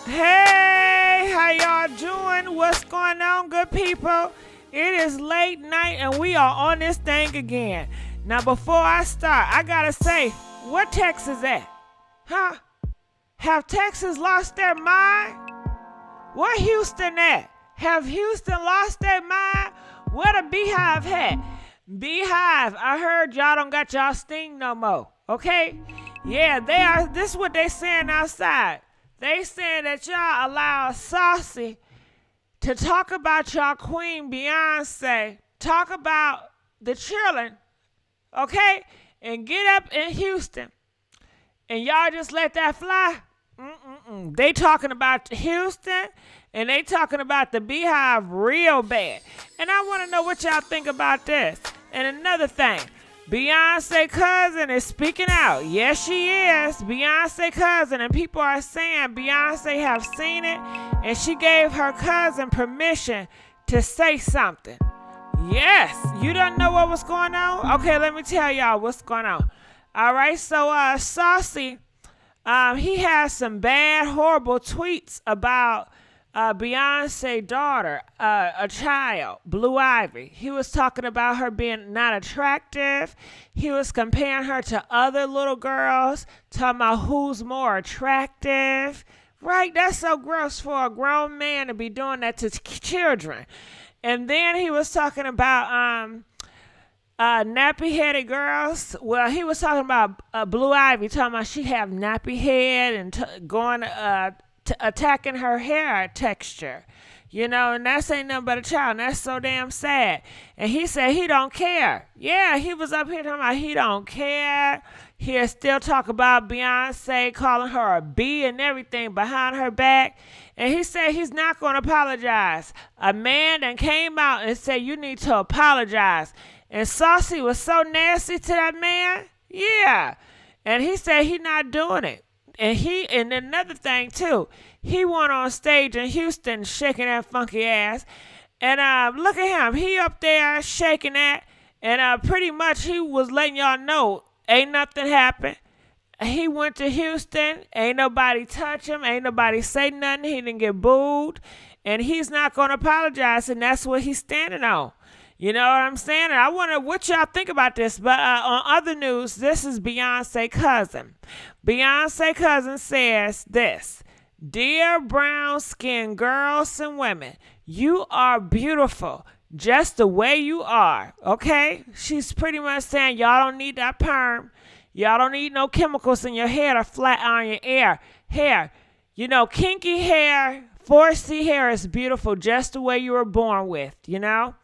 Hey, how y'all doing? What's going on, good people? It is late night and we are on this thing again. Now, before I start, I gotta say, what Texas at? Huh? Have Texas lost their mind? Where Houston at? Have Houston lost their mind? Where the Beehive at? Beehive, I heard y'all don't got y'all sting no more, okay? Yeah, they are. This is what they saying outside. They saying that y'all allow Saucy to talk about y'all queen Beyonce, talk about the children, okay? And get up in Houston. And y'all just let that fly? They talking about Houston and they talking about the Beehive real bad. And I want to know what y'all think about this. And another thing. Beyonce Cousin is speaking out. Yes, she is. Beyonce Cousin. And people are saying Beyonce have seen it. And she gave her cousin permission to say something. Yes. You don't know what was going on? Okay, let me tell y'all what's going on. All right, so Saucy, he has some bad, horrible tweets about Beyonce's daughter, a child, Blue Ivy. He was talking about her being not attractive. He was comparing her to other little girls, talking about who's more attractive. Right? That's so gross for a grown man to be doing that to children. And then he was talking about nappy-headed girls. Well, he was talking about Blue Ivy, talking about she have nappy head and going attacking her hair texture, you know, and that's ain't nothing but a child, and that's so damn sad. And he said he don't care. Yeah, he was up here talking about he don't care. He'll still talk about Beyonce calling her a B and everything behind her back. And he said he's not going to apologize. A man that came out and said you need to apologize. And Saucy was so nasty to that man. Yeah. And he said he not doing it. And another thing too, he went on stage in Houston shaking that funky ass. And look at him. He up there shaking that. And pretty much he was letting y'all know ain't nothing happened. He went to Houston. Ain't nobody touch him. Ain't nobody say nothing. He didn't get booed. And he's not going to apologize. And that's what he's standing on. You know what I'm saying? And I wonder what y'all think about this. But on other news, this is Beyonce Cousin. Beyonce Cousin says this. Dear brown-skinned girls and women, you are beautiful just the way you are, okay? She's pretty much saying y'all don't need that perm. Y'all don't need no chemicals in your hair to flat iron your hair. You know, kinky hair, 4C hair is beautiful just the way you were born with, you know?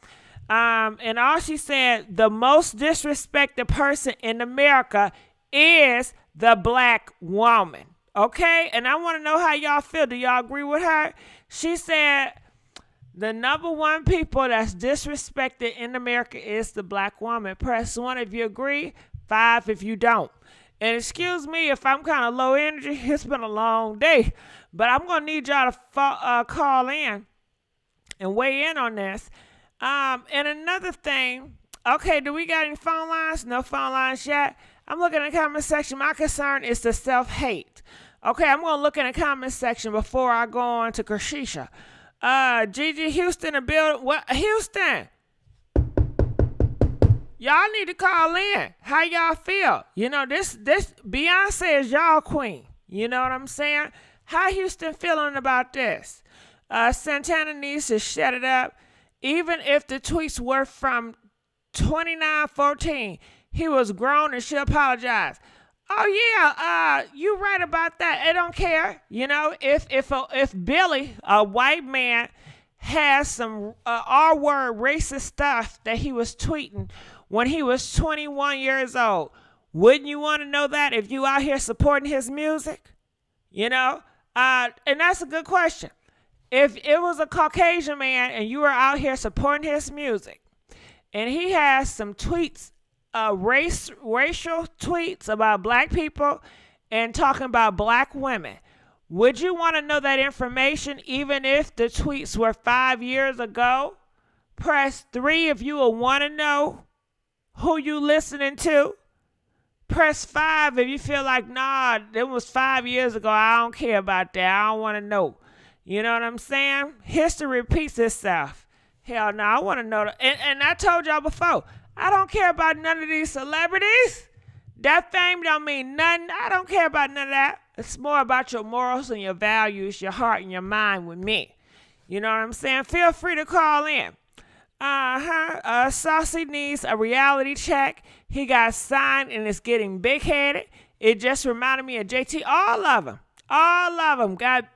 And all she said, the most disrespected person in America is the black woman. Okay? And I want to know how y'all feel. Do y'all agree with her? She said the number one people that's disrespected in America is the black woman. Press 1 if you agree, 5 if you don't. And excuse me if I'm kind of low energy. It's been a long day. But I'm going to need y'all to call in and weigh in on this. And another thing, okay, do we got any phone lines? No phone lines yet. I'm looking in the comment section. My concern is the self-hate. Okay, I'm going to look in the comment section before I go on to Kareesha. GIGI, Houston, and Bill. What? Houston. Y'all need to call in. How y'all feel? You know, this Beyonce is y'all queen. You know what I'm saying? How Houston feeling about this? Santana needs to shut it up. Even if the tweets were from 2914, he was grown and she apologized. Oh yeah, you right about that. I don't care. You know, if Billy, a white man, has some R-word racist stuff that he was tweeting when he was 21 years old, wouldn't you want to know that if you out here supporting his music? You know, and that's a good question. If it was a Caucasian man and you were out here supporting his music and he has some tweets, racial tweets about black people and talking about black women, would you want to know that information even if the tweets were 5 years ago? Press 3 if you will want to know who you listening to. press 5 if you feel like, nah, it was 5 years ago. I don't care about that. I don't want to know. You know what I'm saying? History repeats itself. Hell no, I want to know. And I told y'all before, I don't care about none of these celebrities. That fame don't mean nothing. I don't care about none of that. It's more about your morals and your values, your heart and your mind with me. You know what I'm saying? Feel free to call in. Saucy needs a reality check. He got signed and is getting big-headed. It just reminded me of JT. All of them. All of them. Got,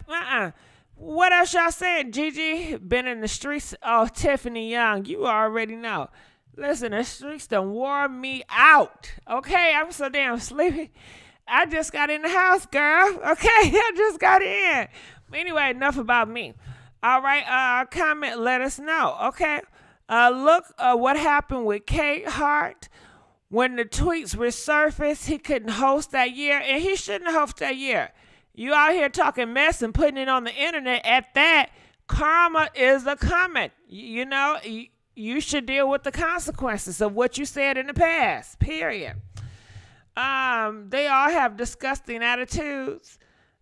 What else y'all saying? Gigi been in the streets. Oh, Tiffany Young, you already know. Listen, the streets done wore me out. Okay, I'm so damn sleepy. I just got in the house, girl. Okay, I just got in. Anyway, enough about me. All right, comment, let us know. Okay, look what happened with Kate Hart. When the tweets resurfaced, he couldn't host that year, and he shouldn't host that year. You out here talking mess and putting it on the internet at that. Karma is a comment. You know, you should deal with the consequences of what you said in the past, period. They all have disgusting attitudes.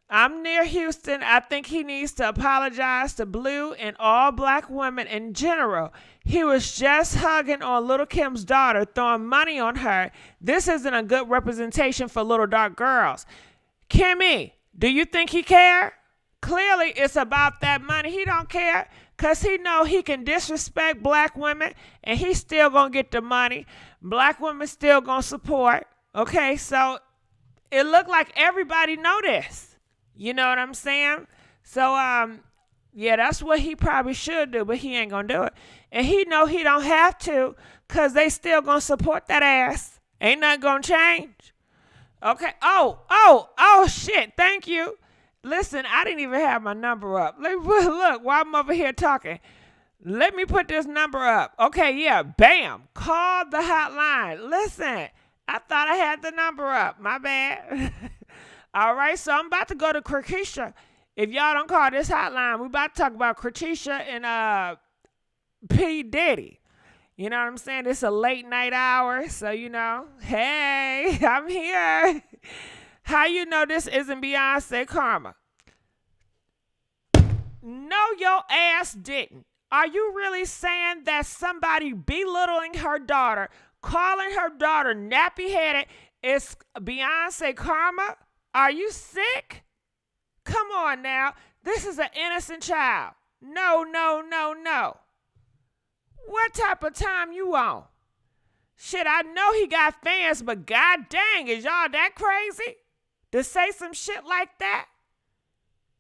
I'm near Houston. I think he needs to apologize to Blue and all black women in general. He was just hugging on Little Kim's daughter, throwing money on her. This isn't a good representation for little dark girls. Kimmy, do you think he care? Clearly, it's about that money. He don't care because he know he can disrespect black women and he's still going to get the money. Black women still going to support. Okay, so it looked like everybody know this. You know what I'm saying? So, yeah, that's what he probably should do, but he ain't going to do it. And he know he don't have to because they still going to support that ass. Ain't nothing going to change. Okay. Oh, shit. Thank you. Listen, I didn't even have my number up. Look, while I'm over here talking, let me put this number up. Okay, yeah, bam. Call the hotline. Listen, I thought I had the number up. My bad. All right, so I'm about to go to Kareesha. If y'all don't call this hotline, we're about to talk about Kareesha and P. Diddy. You know what I'm saying? It's a late night hour, so you know, hey, I'm here. How you know this isn't Beyonce karma? No, your ass didn't. Are you really saying that somebody belittling her daughter, calling her daughter nappy-headed is Beyonce karma? Are you sick? Come on now. This is an innocent child. No. What type of time you on? Shit, I know he got fans, but god dang, is y'all that crazy? To say some shit like that?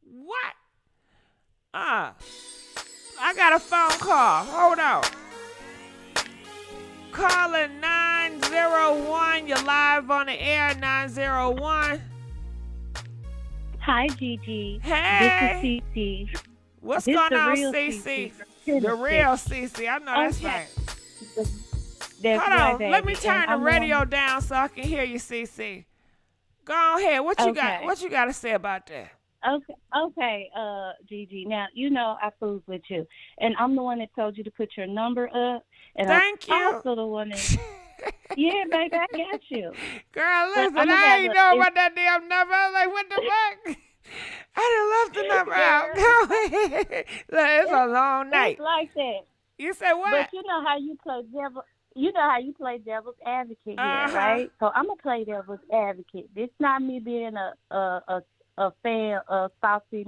What? I got a phone call. Hold on. Calling 901. You're live on the air, 901. Hi, Gigi. Hey. This is Cece. What's going on, Cece? The real Cece. I know that's right. Hold on. Let me turn the radio down so I can hear you, Cece. Go ahead. What you got? What you got to say about that? Okay, Gigi. Now, you know I fooled with you. And I'm the one that told you to put your number up. And Thank you. I'm also the one that... Yeah, baby, I got you. Girl, listen, I ain't know about that damn number. I was like, what the fuck? I done left the number out. Go ahead. Look, it's a long night. It's like that. You said what? But you know how you play devil's advocate here, right? So I'm gonna play devil's advocate. This not me being a fan of Saucy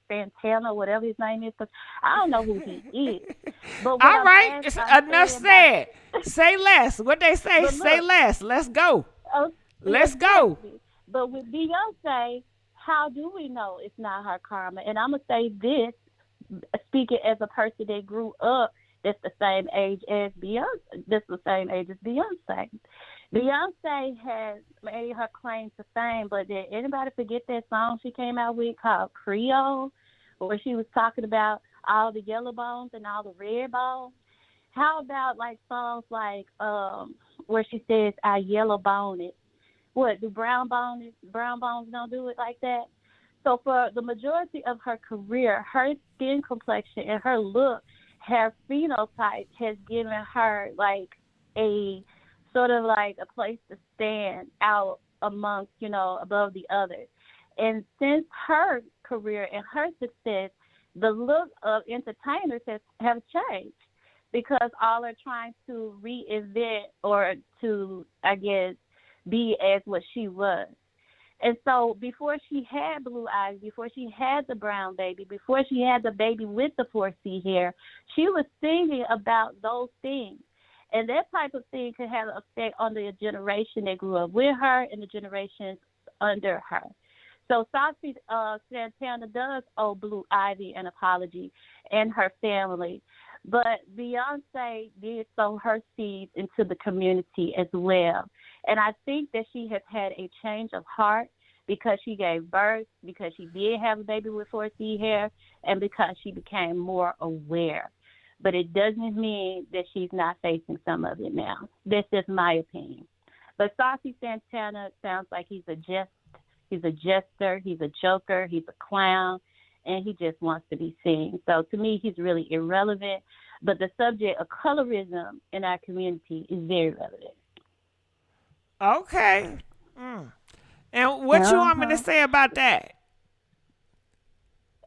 Santana, whatever his name is, because I don't know who he is. But all right, it's enough said. Say less. What they say? Look, say less. Let's go. Let's exactly. go. But with Beyonce, how do we know it's not her karma? And I'm gonna say this, speaking as a person that grew up that's the same age as Beyonce. That's the same age as Beyonce. Beyonce has made her claim to fame, but did anybody forget that song she came out with called Creole, where she was talking about all the yellow bones and all the red bones? How about like songs like where she says I yellow bone it? What, do brown bones don't do it like that? So for the majority of her career, her skin complexion and her look, her phenotype has given her like a sort of like a place to stand out amongst, above the others. And since her career and her success, the look of entertainers have changed because all are trying to reinvent or to, I guess, be as what she was. And so before she had blue eyes, before she had the brown baby, before she had the baby with the 4C hair, she was singing about those things. And that type of thing could have an effect on the generation that grew up with her and the generations under her. So Saucy Santana does owe Blue Ivy an apology and her family. But Beyonce did sow her seeds into the community as well. And I think that she has had a change of heart because she gave birth, because she did have a baby with 4C hair, and because she became more aware. But it doesn't mean that she's not facing some of it now. That's just my opinion. But Saucy Santana sounds like he's a jester, he's a joker, he's a clown, and he just wants to be seen. So to me, he's really irrelevant. But the subject of colorism in our community is very relevant. Okay. And what you want me to say about that?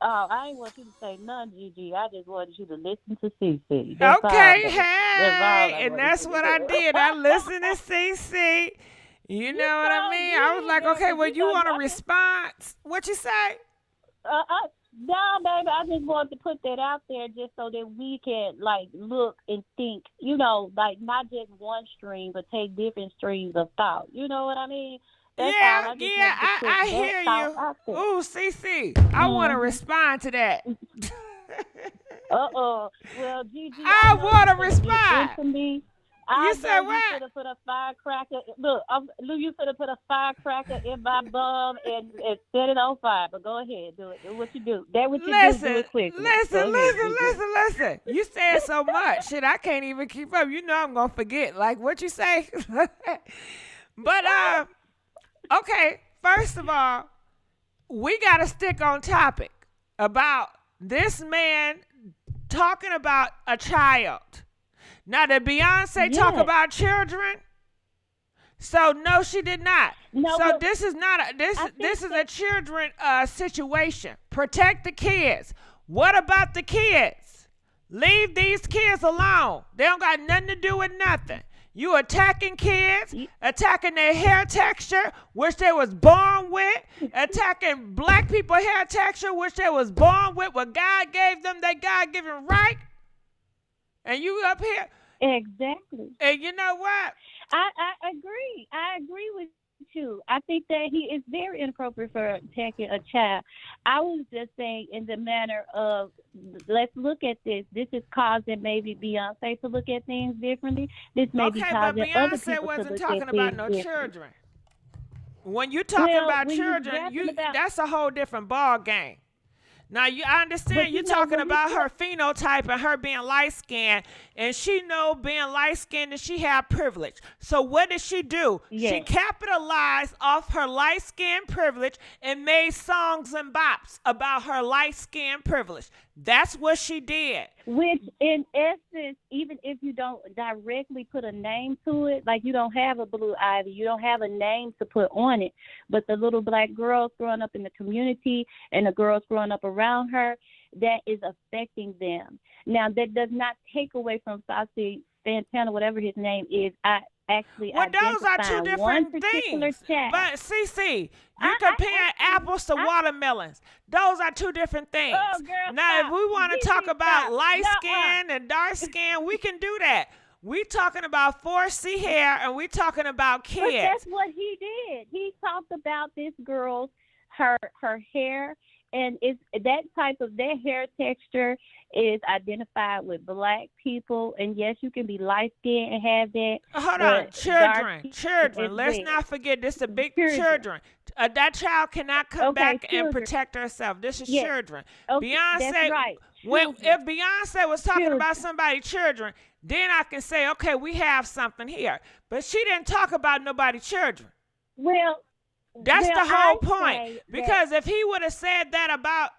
Oh, I ain't want you to say none, Gigi. I just wanted you to listen to Cece. Okay, hey, and that's what I did. I listened to Cece. You know what I mean? I was like, okay, well, you want a response? What you say? No, baby, I just wanted to put that out there just so that we can, look and think, not just one stream, but take different streams of thought. You know what I mean? That's I hear you. Ooh, Cece, I want to respond to that. Well, Gigi, I want to respond. You said what? You should have put a firecracker. Look, you should have put a firecracker in my bum and set it on fire. But go ahead, do it. Do what you do. That what you do it quickly. Listen. You said so much. Shit, I can't even keep up. You know I'm gonna forget. Like what you say. But okay. First of all, we gotta stick on topic about this man talking about a child. Now, did Beyonce talk about children? So no, she did not. No, so this is not this is a children situation. Protect the kids. What about the kids? Leave these kids alone. They don't got nothing to do with nothing. You attacking kids, attacking their hair texture, which they was born with, attacking black people hair texture, which they was born with, what God gave them, their God-given right. And you up here. Exactly. And you know what? I agree. I agree with you. I think that he is very inappropriate for attacking a child. I was just saying in the manner of, let's look at this. This is causing maybe Beyonce to look at things differently. This may be causing other people to look at things differently. Okay, but Beyonce wasn't talking about no children. When you're talking about children, that's a whole different ball game. Now, I understand you're talking about her phenotype and her being light-skinned, and she know being light-skinned and she have privilege. So what did she do? Yes. She capitalized off her light-skinned privilege and made songs and bops about her light-skinned privilege. That's what she did. Which, in essence, even if you don't directly put a name to it, like you don't have a Blue Ivy, you don't have a name to put on it, but the little black girls growing up in the community and the girls growing up around her, that is affecting them. Now, that does not take away from Saucy Santana, whatever his name is. Those are two different things. But CC, you comparing apples to watermelons. Those are two different things. Oh, girl, now, if we want to talk about light skin and dark skin, we can do that. We talking about 4C hair and we talking about kids. But that's what he did. He talked about this girl's her hair. And it's that type of their hair texture is identified with black people. And yes, you can be light skinned and have that. Hold on, children. Let's not forget this is a big children. That child cannot come back and protect herself. This is children. Okay, Beyonce, that's right. If Beyonce was talking about somebody's children, then I can say, okay, we have something here. But she didn't talk about nobody's children. Well. That's the whole point. Because if he would have said that about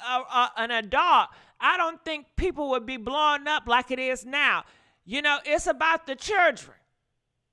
an adult, I don't think people would be blowing up like it is now. You know, it's about the children.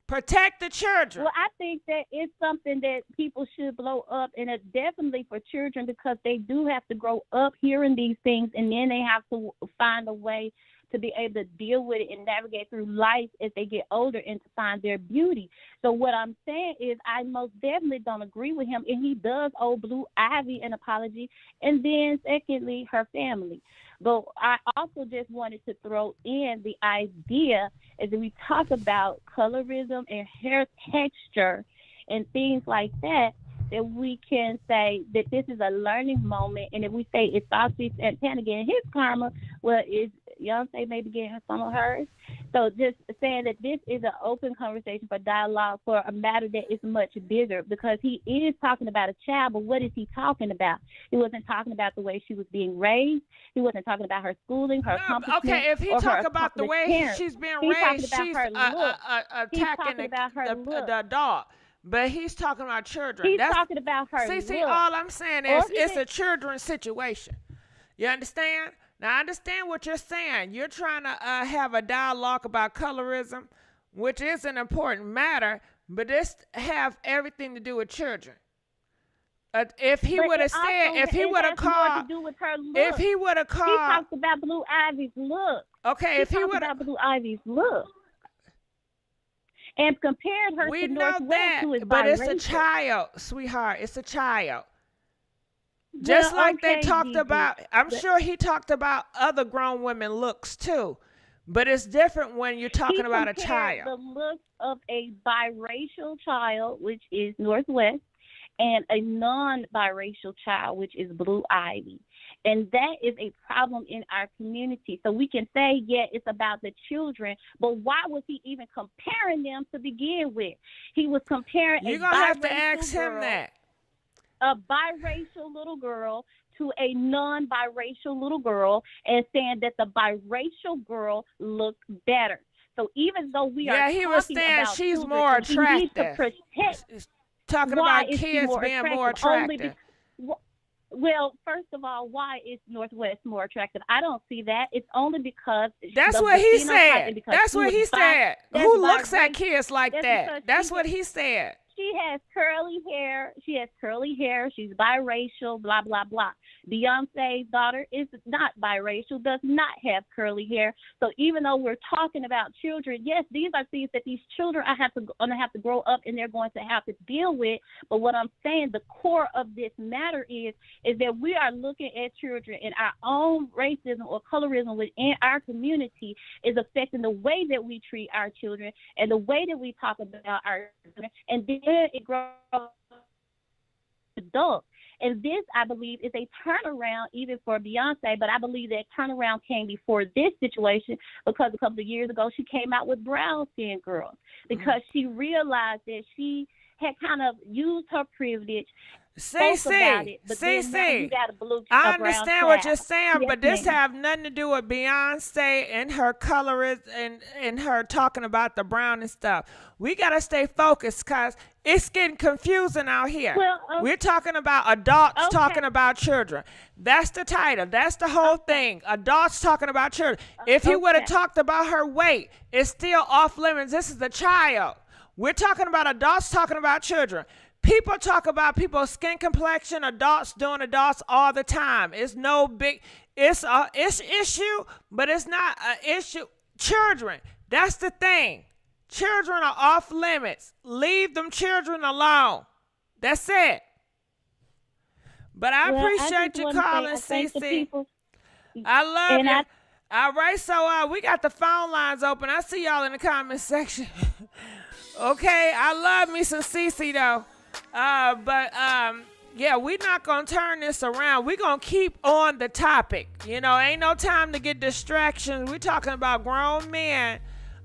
Protect the children. Well, I think that it's something that people should blow up, and it's definitely for children because they do have to grow up hearing these things, and then they have to find a way to be able to deal with it and navigate through life as they get older and to find their beauty. So what I'm saying is I most definitely don't agree with him, and he does owe Blue Ivy an apology, and then secondly, her family. But I also just wanted to throw in the idea as we talk about colorism and hair texture and things like that, that we can say that this is a learning moment. And if we say it's Saucy Santana getting his karma, well, is Beyonce maybe getting some of hers? So just saying that this is an open conversation for dialogue for a matter that is much bigger, because he is talking about a child, but what is he talking about? He wasn't talking about the way she was being raised. He wasn't talking about her schooling, her accomplishments. Okay, if he talk about the way she's being raised, she's attacking the dog. But he's talking about children. He's talking about her. See, all I'm saying is it's a children's situation. You understand? Now, I understand what you're saying. You're trying to have a dialogue about colorism, which is an important matter, but this have everything to do with children. If he would have said, if he would have called, if he would have called, he talked about Blue Ivy's look. Okay, if he would have Blue Ivy's look. And compared her to Northwest, who is but biracial. It's a child, sweetheart. It's a child. Just like they talked about, I'm sure he talked about other grown women looks too. But it's different when you're talking about a child. The look of a biracial child, which is Northwest, and a non-biracial child, which is Blue Ivy. And that is a problem in our community. So we can say, yeah, it's about the children, but why was he even comparing them to begin with? He was comparing You're going to have to ask him that. A biracial little girl to a non-biracial little girl and saying that the biracial girl looked better. So even though we are he was saying she's children, more attractive. Talking about kids being more attractive. Well, first of all, why is Northwest more attractive? I don't see that. It's only because that's what he said. That's what he said. Who looks at kids like that? That's what he said. She has curly hair. She's biracial, blah, blah, blah. Beyonce's daughter is not biracial, does not have curly hair. So even though we're talking about children, yes, these are things that these children are going to have to grow up and they're going to have to deal with. But what I'm saying, the core of this matter is that we are looking at children, and our own racism or colorism within our community is affecting the way that we treat our children and the way that we talk about our children. And then it grows adults. And this, I believe, is a turnaround even for Beyonce, but I believe that turnaround came before this situation because a couple of years ago she came out with Brown Skin Girls because she realized that she had kind of used her privilege. I understand what you're saying, but this have nothing to do with Beyonce and her colorist and her talking about the brown and stuff. We got to stay focused because it's getting confusing out here. Well, we're talking about adults talking about children. That's the title. That's the whole thing. Adults talking about children. If he would have talked about her weight, it's still off limits. This is a child. We're talking about adults talking about children. People talk about people's skin complexion, adults doing adults all the time. It's no big, it's issue, but it's not an issue. Children, that's the thing. Children are off limits. Leave them children alone. That's it. But I appreciate you calling, Cece. I love you. All right, so we got the phone lines open. I see y'all in the comment section. Okay, I love me some Cece though. Yeah, we're not going to turn this around. We're going to keep on the topic. You know, ain't no time to get distractions. We're talking about grown men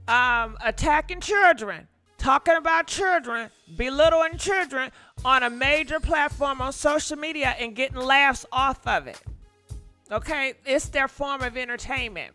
attacking children, talking about children, belittling children on a major platform on social media and getting laughs off of it. Okay, it's their form of entertainment.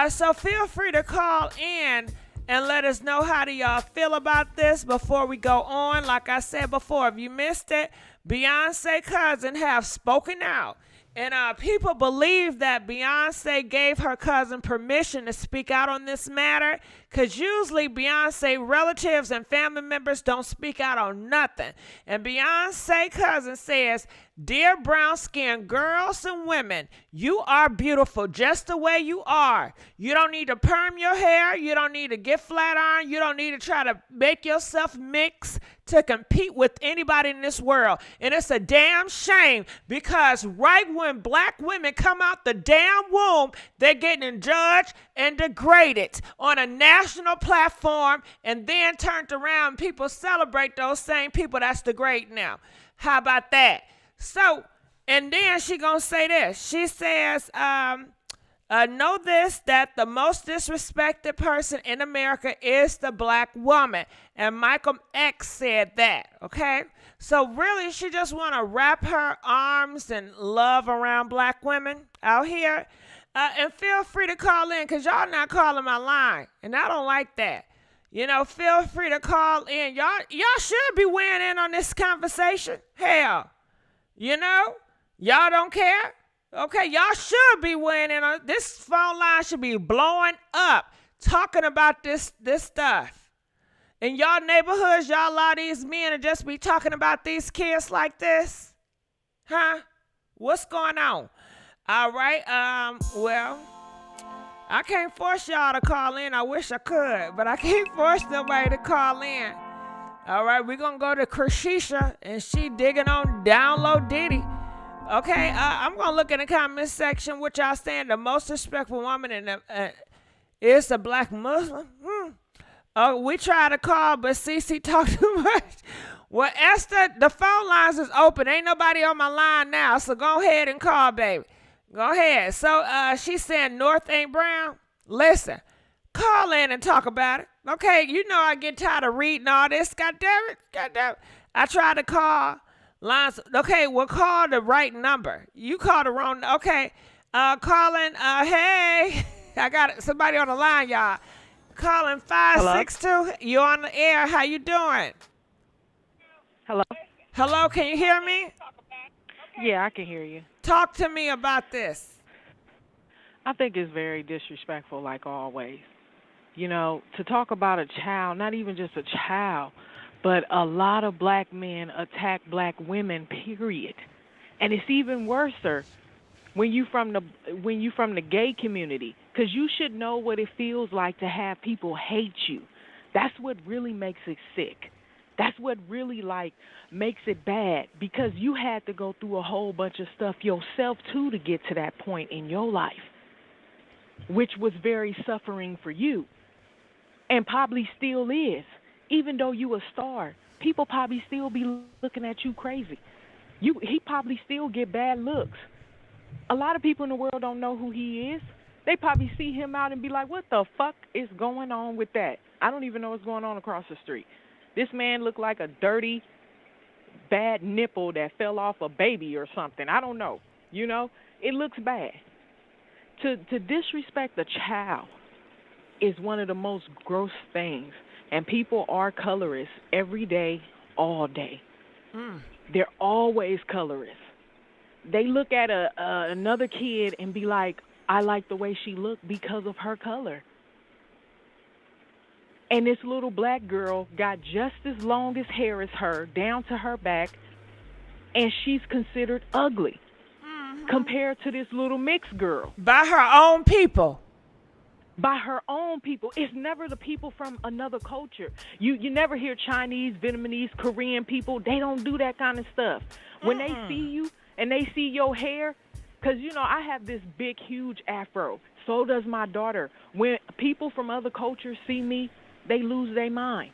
So feel free to call in and let us know how do y'all feel about this before we go on. Like I said before, if you missed it, Beyonce Cousin have spoken out And people believe that Beyonce gave her cousin permission to speak out on this matter, because usually Beyonce relatives and family members don't speak out on nothing. And Beyonce cousin says, "Dear brown-skinned girls and women, you are beautiful just the way you are. You don't need to perm your hair. You don't need to get flat iron. You don't need to try to make yourself mix to compete with anybody in this world." And it's a damn shame, because right when black women come out the damn womb, they're getting judged and degraded on a national platform, and then turned around, people celebrate those same people that's degrading now. How about that? So, and then she gonna say this. She says, know this, that the most disrespected person in America is the black woman. And Malcolm X said that, okay? So really, she just want to wrap her arms and love around black women out here. And feel free to call in, because y'all not calling my line. And I don't like that. You know, feel free to call in. Y'all should be weighing in on this conversation. Hell, you know, y'all don't care. Okay, y'all should be weighing in on this. Phone line should be blowing up talking about this stuff. In y'all neighborhoods, y'all allow these men to just be talking about these kids like this? Huh? What's going on? All right, well, I can't force y'all to call in. I wish I could, but I can't force nobody to call in. All right, we're going to go to Kareesha, and she digging on download Diddy. Okay, I'm going to look in the comment section, what y'all saying the most respectful woman in the, is a black Muslim. We try to call, but Cece talk too much. Well, Esther, the phone lines is open. Ain't nobody on my line now, so go ahead and call, baby. Go ahead. So she's saying North ain't brown. Listen, call in and talk about it. Okay, you know I get tired of reading all this. God damn it. I try to call lines. Okay, we'll call the right number. You called the wrong. Okay, calling. Hey, I got somebody on the line, y'all. Calling 562. You on the air? How you doing? Hello? Hello, can you hear me? Yeah, I can hear you. Talk to me about this. I think it's very disrespectful, like always. You know, to talk about a child, not even just a child, but a lot of black men attack black women, period. And it's even worse, sir, when you from the gay community, because you should know what it feels like to have people hate you. That's what really makes it sick. That's what really, makes it bad, because you had to go through a whole bunch of stuff yourself, too, to get to that point in your life, which was very suffering for you, and probably still is. Even though you a star, people probably still be looking at you crazy. He probably still get bad looks. A lot of people in the world don't know who he is. They probably see him out and be like, what the fuck is going on with that? I don't even know what's going on across the street. This man looked like a dirty, bad nipple that fell off a baby or something. I don't know. You know, it looks bad. To disrespect a child is one of the most gross things. And people are colorists every day, all day. They're always colorists. They look at another kid and be like, I like the way she looked because of her color. And this little black girl got just as long as hair as her, down to her back, and she's considered ugly compared to this little mixed girl. By her own people. By her own people. It's never the people from another culture. You never hear Chinese, Vietnamese, Korean people. They don't do that kind of stuff. When they see you and they see your hair, because, you know, I have this big, huge afro. So does my daughter. When people from other cultures see me, they lose their mind.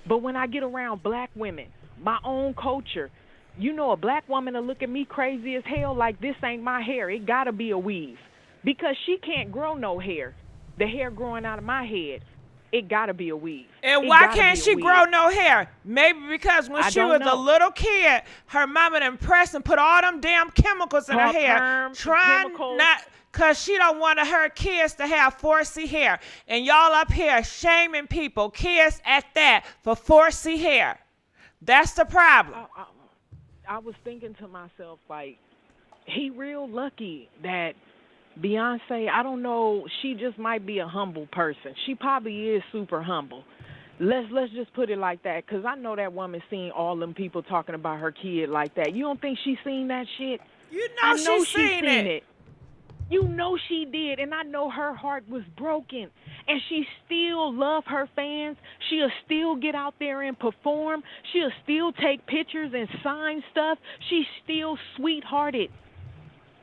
But when I get around black women, my own culture, you know, a black woman will look at me crazy as hell like this ain't my hair. It got to be a weave. Because she can't grow no hair. The hair growing out of my head, it got to be a weave. And why can't she grow no hair? Maybe because when she was a little kid, her mama done pressed and put all them damn chemicals in her hair. Trying not... Because she don't want her kids to have 4C hair. And y'all up here shaming people, kids at that, for 4C hair. That's the problem. I was thinking to myself, like, he real lucky that Beyonce, I don't know, she just might be a humble person. She probably is super humble. Let's just put it like that, because I know that woman seen all them people talking about her kid like that. You don't think she seen that shit? You know, I know she seen it. You know she did, and I know her heart was broken. And she still love her fans. She'll still get out there and perform. She'll still take pictures and sign stuff. She's still sweethearted.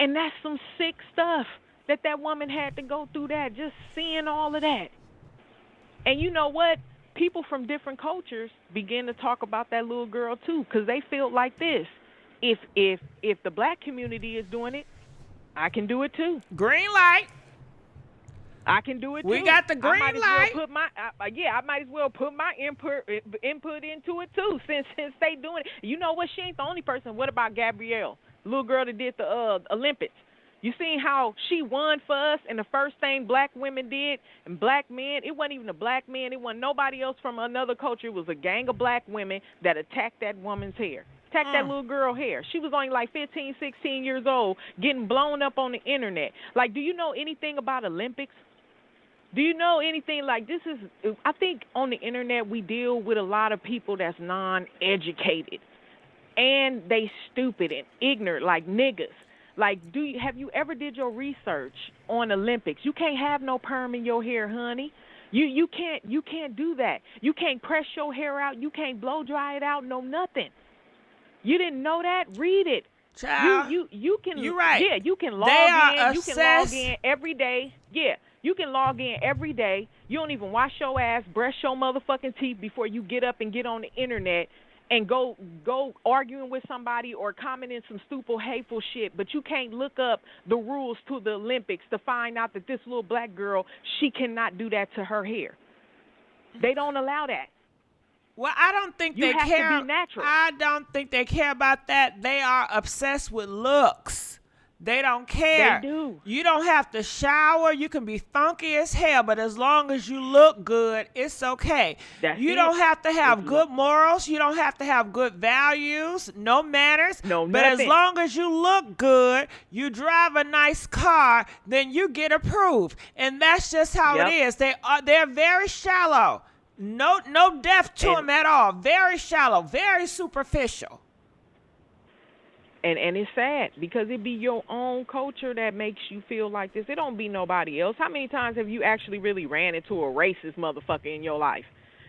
And that's some sick stuff that woman had to go through that, just seeing all of that. And you know what? People from different cultures begin to talk about that little girl too, because they feel like this. If the black community is doing it, I can do it too. Green light. I can do it too. We got the green light. I might as well put my input into it too, since they doing it. You know what? She ain't the only person. What about Gabrielle, little girl that did the Olympics? You seen how she won for us, and the first thing black women did, and black men, it wasn't even a black man, it wasn't nobody else from another culture. It was a gang of black women that attacked that woman's hair. Attacked that little girl hair. She was only like 15, 16 years old, getting blown up on the internet. Like, do you know anything about Olympics? Do you know anything like this? I think on the internet we deal with a lot of people that's non-educated, and they stupid and ignorant like niggas. Like, have you ever did your research on Olympics? You can't have no perm in your hair, honey. You can't do that. You can't press your hair out. You can't blow dry it out. No nothing. You didn't know that? Read it. Child, you can. You're right. Yeah, you can log in. You can log in every day. Yeah, you can log in every day. You don't even wash your ass, brush your motherfucking teeth before you get up and get on the internet and go arguing with somebody or commenting some stupid, hateful shit. But you can't look up the rules to the Olympics to find out that this little black girl, she cannot do that to her hair. They don't allow that. Well, I don't think You they have care. to be natural. I don't think they care about that. They are obsessed with looks. They don't care. They do. You don't have to shower. You can be funky as hell, but as long as you look good, it's okay. You don't have to have good morals. You don't have to have good values. No manners. No, but nothing. as long as you look good, you drive a nice car, then you get approved. And that's just how it is. They're very shallow. No depth to them at all. Very shallow, very superficial. And it's sad because it be your own culture that makes you feel like this. It don't be nobody else. How many times have you actually really ran into a racist motherfucker in your life?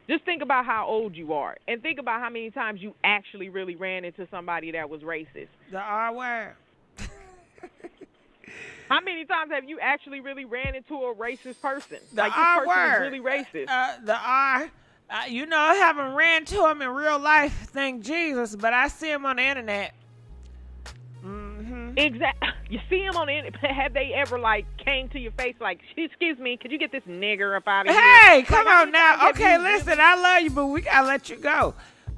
Just think about how old you are, and think about how many times you actually really ran into somebody that was racist. The R word. How many times have you actually really ran into a racist person? The like, R this person word. is really racist. The R. You know, I haven't ran to him in real life, thank Jesus, but I see him on the internet. Exactly. You see him on the internet. Have they ever, like, came to your face like, excuse me, could you get this nigger up out of here? Hey, come on now. Okay, listen, I love you, but we got to let you go.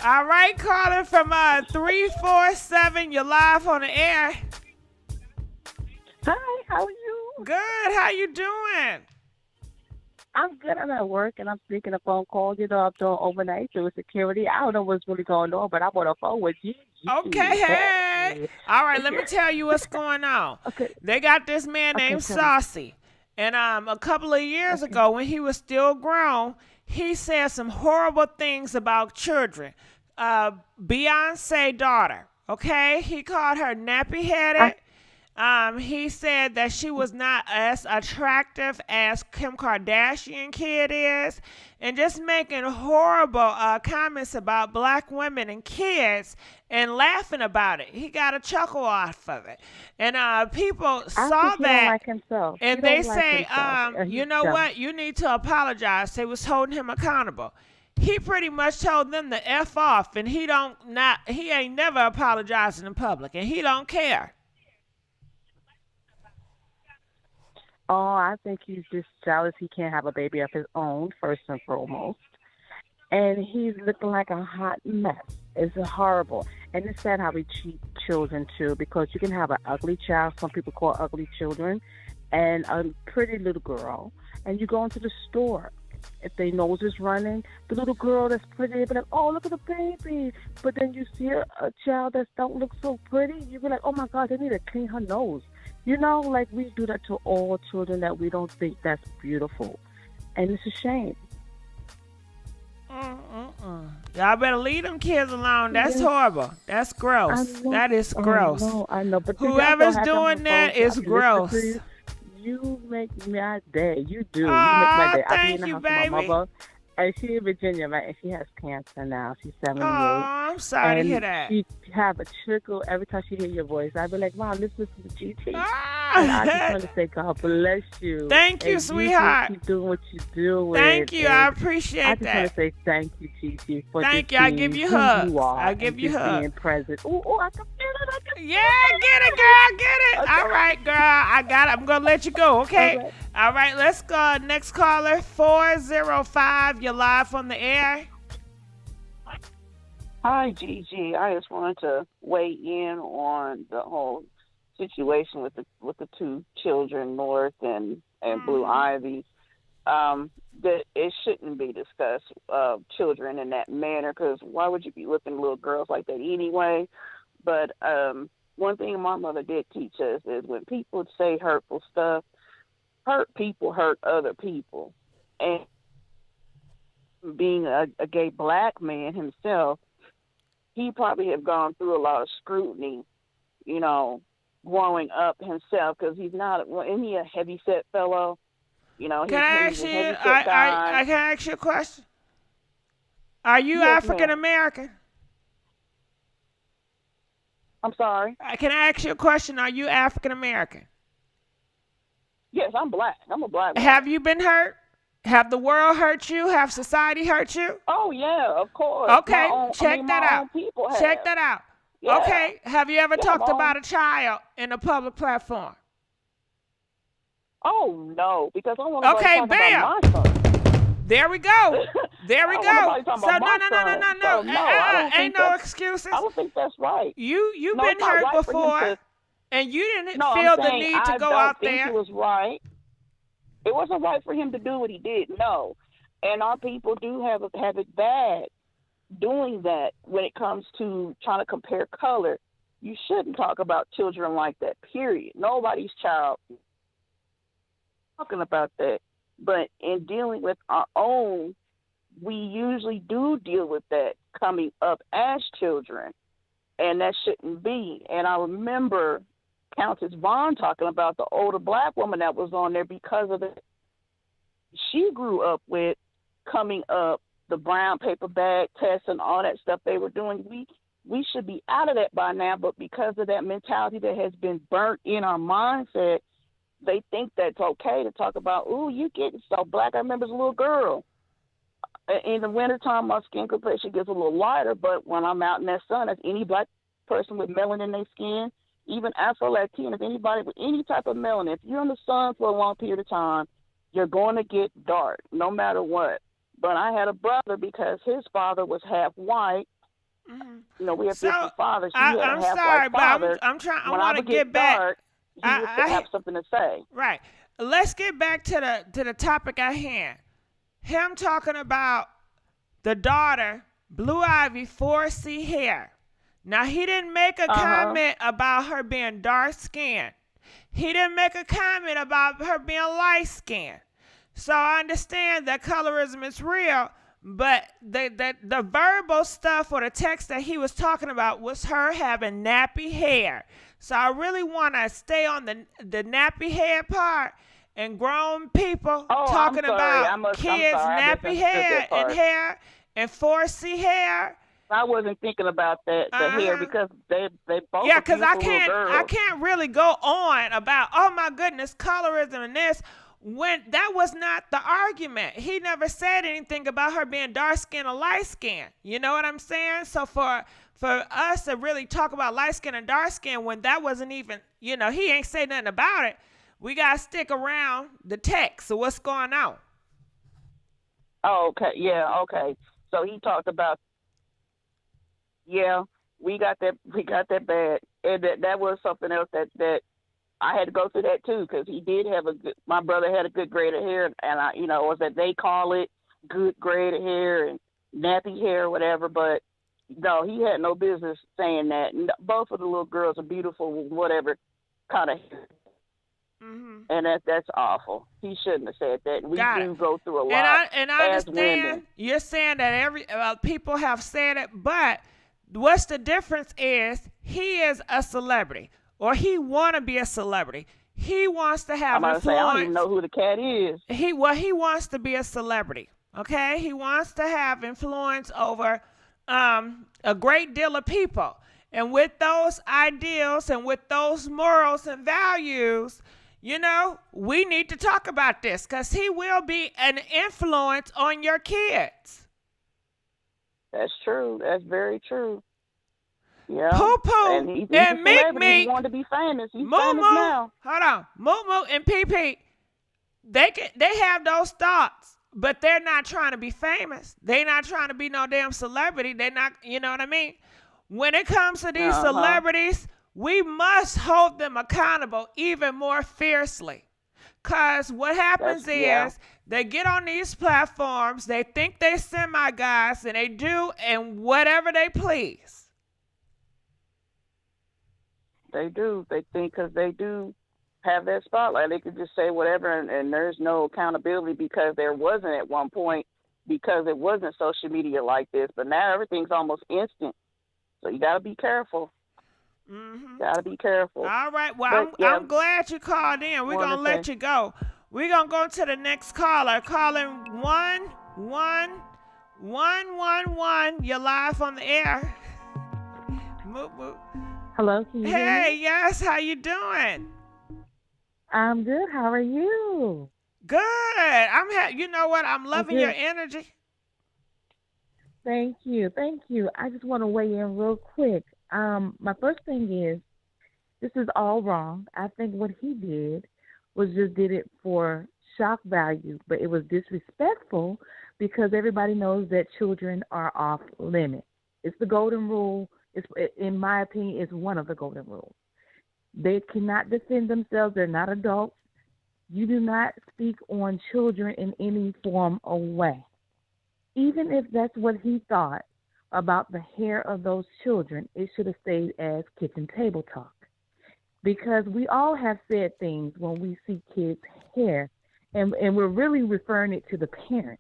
All right, calling from 347. You're live on the air. Hi, how are you? Good. How you doing? I'm good. I'm at work, and I'm speaking a phone call. You know, I'm doing overnight through security. I don't know what's really going on, but I'm on a phone with you. Okay, hey. All right, let me tell you what's going on. Okay. They got this man named Saucy. And a couple of years ago, when he was still grown, he said some horrible things about children. Beyonce daughter, okay? He called her nappy-headed. He said that she was not as attractive as Kim Kardashian kid is, and just making horrible comments about black women and kids and laughing about it. He got a chuckle off of it. And people saw that, like himself. And they say, you know what? You need to apologize. They was holding him accountable. He pretty much told them to F off, and he ain't never apologizing in public, and he don't care. Oh, I think he's just jealous he can't have a baby of his own, first and foremost. And he's looking like a hot mess. It's horrible. And it's sad how we treat children, too, because you can have an ugly child, some people call ugly children, and a pretty little girl. And you go into the store, if their nose is running, the little girl that's pretty, they be like, oh, look at the baby. But then you see a child that don't look so pretty, you be like, oh my God, they need to clean her nose. You know, like we do that to all children that we don't think that's beautiful. And it's a shame. Y'all better leave them kids alone. That's horrible. That's gross. That is gross. I know. But whoever's doing that is gross. You make my day. You do. You make Oh, my day. I be thank in the you, house baby. with my mother. And she in Virginia, right? And she has cancer now. She's 78. Oh, I'm sorry to hear that. She have a trickle every time she hear your voice. I be like, Mom, let's listen to GT. Ah. And I just want to say, God bless you. Thank you, and sweetheart. You keep doing what you do. Thank you. I appreciate I just that. want to say thank you, Gigi, for Thank just you. I being give you who hugs. you are I give and you just hugs. being present. Oh, I can feel it. I can feel Yeah, get it, girl. Get it. All right, girl. I got it. I'm going to let you go, okay? All right, let's go. Next caller, 405. You're live on the air. Hi, Gigi. I just wanted to weigh in on the whole situation with the two children, North and Blue Ivy. That it shouldn't be discussed, children in that manner, because why would you be looking at little girls like that anyway? But one thing my mother did teach us is when people say hurtful stuff, hurt people hurt other people. And being a gay black man himself, he probably have gone through a lot of scrutiny, you know, growing up himself, because he's not, isn't he a heavy-set fellow? You know, Can I ask he's a you? heavy-set guy. I can I ask you a question. Are you Yes, African American? I'm sorry? Can I ask you a question? Are you African American? Yes, I'm black. I'm a black man. Have you been hurt? Have the world hurt you? Have society hurt you? Oh, yeah, of course. Okay, check that out. Check that out. Yeah. Okay, have you ever talked about a child in a public platform? Oh, no, because I want to Okay, talk bam. about my son. There we go. There we I go. want nobody So talking about my son. So, no, I don't Ain't think no that's- excuses. I don't think that's right. You've No, been it's not hurt right for him before, to- and you didn't No, feel I'm the saying need to I go don't out think there. it was right. It wasn't right for him to do what he did. No, and our people do have it bad doing that when it comes to trying to compare color. You shouldn't talk about children like that. Period. Nobody's child talking about that. But in dealing with our own, we usually do deal with that coming up as children, and that shouldn't be. And I remember Countess Vaughn talking about the older black woman that was on there because of the she grew up with coming up, the brown paper bag tests and all that stuff they were doing. We should be out of that by now, but because of that mentality that has been burnt in our mindset, they think that's okay to talk about, ooh, you getting so black. I remember as a little girl. In the wintertime, my skin complexion gets a little lighter, but when I'm out in that sun, as any black person with melanin in their skin, even Afro-Latin, if anybody with any type of melanin, if you're in the sun for a long period of time, you're going to get dark, no matter what. But I had a brother because his father was half white. Mm-hmm. You know, we have So, different fathers. He I'm had a half sorry, white but father. I'm trying. I When want to would get back. dark, he used to have something to say. Right. Let's get back to the topic at hand. Him talking about the daughter, Blue Ivy, 4C hair. Now, he didn't make a comment about her being dark skinned. He didn't make a comment about her being light skinned. So I understand that colorism is real, but the verbal stuff or the text that he was talking about was her having nappy hair. So I really want to stay on the nappy hair part and grown people talking about kids' nappy hair and 4C hair. I wasn't thinking about the hair because they both. Yeah, because I girls. can't really go on about, oh my goodness, colorism and this, when that was not the argument. He never said anything about her being dark skin or light skin. You know what I'm saying? So for us to really talk about light skin and dark skin when that wasn't even, he ain't say nothing about it, we gotta stick around the text. So what's going on? Oh, okay. Yeah, okay. So he talked about, yeah, we got that bad. And that was something else that I had to go through that too because he did have my brother had a good grade of hair, and I, or that they call it good grade of hair and nappy hair or whatever. But no, he had no business saying that. And both of the little girls are beautiful with whatever kind of hair. Mm-hmm. And that's awful. He shouldn't have said that. We Got do it. go through a lot And I as understand women. you're saying that people have said it, but what's the difference is he is a celebrity, or he want to be a celebrity. He wants to have I'm about to say, I don't even influence. know who the cat is. He wants to be a celebrity. Okay, he wants to have influence over a great deal of people, and with those ideals and with those morals and values, we need to talk about this because he will be an influence on your kids. That's true. That's very true. Yeah. Poo Poo And he's and a Meek celebrity. He Meek, wanted to be famous. He's Moo famous Moo, now. hold on, Moo Moo and Pee Pee, they have those thoughts, but they're not trying to be famous. They're not trying to be no damn celebrity. They're not, you know what I mean? When it comes to these celebrities, we must hold them accountable even more fiercely. Because what happens is they get on these platforms, they think they semi-guys, and they do and whatever they please. They do. They think because they do have that spotlight, they could just say whatever, and there's no accountability because there wasn't at one point because it wasn't social media like this. But now everything's almost instant. So you got to be careful. Mm-hmm. Got to be careful. All right. Well, I'm glad you called in. We're going to let you go. We're going to go to the next caller. Calling 11111. You're live on the air. Moop, moop. Hello, can you hear me? Hey, yes. How you doing? I'm good. How are you? Good. You know what? I'm loving your energy. Thank you. Thank you. I just want to weigh in real quick. My first thing is, this is all wrong. I think what he did was just did it for shock value, but it was disrespectful because everybody knows that children are off limits. It's the golden rule. In my opinion, it's one of the golden rules. They cannot defend themselves. They're not adults. You do not speak on children in any form or way. Even if that's what he thought about the hair of those children, it should have stayed as kitchen table talk. Because we all have said things when we see kids' hair, and we're really referring it to the parent.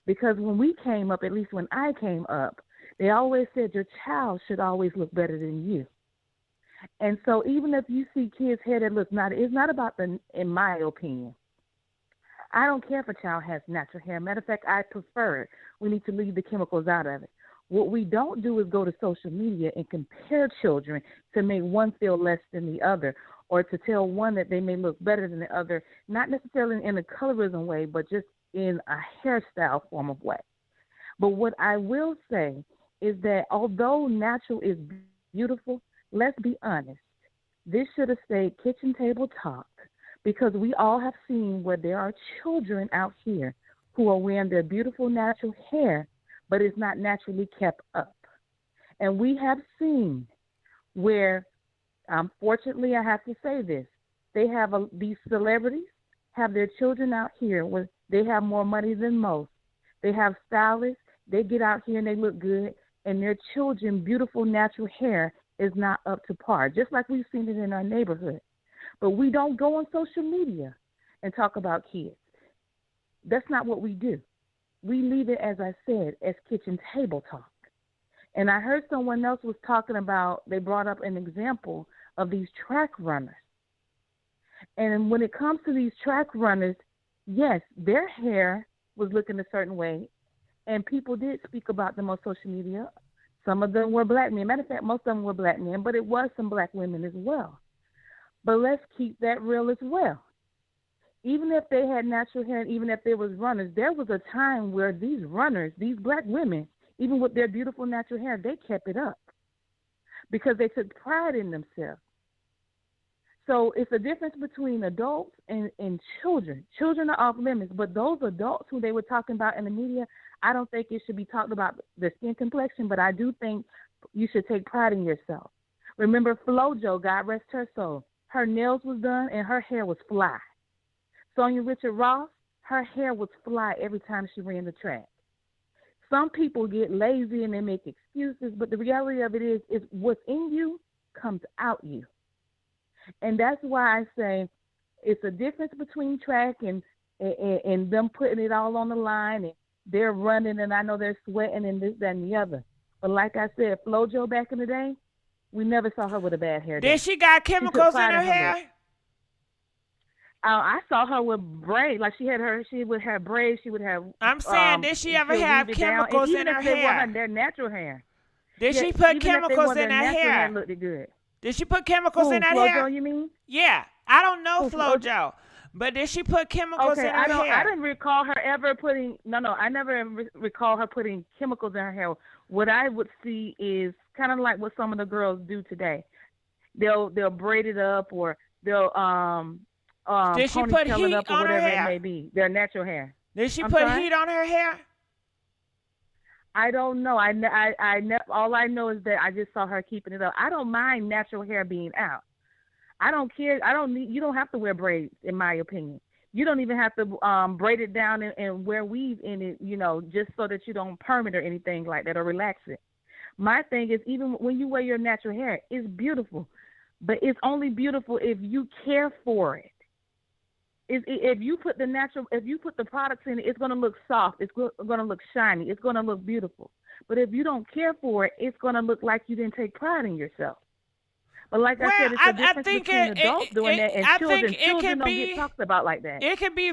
Because when we came up, at least when I came up, they always said your child should always look better than you. And so even if you see kids' hair that looks it's not about in my opinion. I don't care if a child has natural hair. Matter of fact, I prefer it. We need to leave the chemicals out of it. What we don't do is go to social media and compare children to make one feel less than the other, or to tell one that they may look better than the other, not necessarily in a colorism way, but just in a hairstyle form of way. But what I will say is that although natural is beautiful, let's be honest. This should have stayed kitchen table talk, because we all have seen where there are children out here who are wearing their beautiful natural hair, but it's not naturally kept up. And we have seen where, unfortunately, I have to say this, they have these celebrities have their children out here where they have more money than most. They have stylists. They get out here and they look good, and their children, beautiful natural hair is not up to par, just like we've seen it in our neighborhood. But we don't go on social media and talk about kids. That's not what we do. We leave it, as I said, as kitchen table talk. And I heard someone else was talking about, they brought up an example of these track runners. And when it comes to these track runners, yes, their hair was looking a certain way, and people did speak about them on social media. Some of them were black men. Matter of fact, most of them were black men, but it was some black women as well. But let's keep that real as well. Even if they had natural hair and even if there was runners, there was a time where these runners, these black women, even with their beautiful natural hair, they kept it up because they took pride in themselves. So it's a difference between adults and children. Children are off limits, but those adults who they were talking about in the media, I don't think it should be talked about the skin complexion, but I do think you should take pride in yourself. Remember FloJo, God rest her soul. her nails was done and her hair was fly. Sonia Richard Ross, her hair was fly every time she ran the track. Some people get lazy and they make excuses, but the reality of it is what's in you comes out you. And that's why I say it's a difference between track and them putting it all on the line, and they're running, and I know they're sweating and this, that, and the other. But like I said, FloJo back in the day, we never saw her with a bad hair day. Did she got chemicals in her hair? I saw her with braids. Like she would have braids. She would have. I'm saying, did she ever have chemicals in her hair? Their natural hair. Did she put chemicals in her hair? Looked good. Did she put chemicals in her hair? FloJo, you mean? Yeah, I don't know FloJo, but did she put chemicals in her hair? I didn't recall her ever putting. No, I never recall her putting chemicals in her hair. What I would see is kind of like what some of the girls do today. They'll braid it up, or they'll did she put heat up, or on whatever her hair? It may be. Their natural hair. Did she put heat on her hair? I don't know. All I know is that I just saw her keeping it up. I don't mind natural hair being out. I don't care. You don't have to wear braids, in my opinion. You don't even have to braid it down and wear weave in it, just so that you don't perm it or anything like that, or relax it. My thing is, even when you wear your natural hair, it's beautiful, but it's only beautiful if you care for it. If you put the products in it, it's going to look soft. It's going to look shiny. It's going to look beautiful. But if you don't care for it, it's going to look like you didn't take pride in yourself. But like I said, it's a difference between adults doing that and children. Children don't get talked about like that. It can be,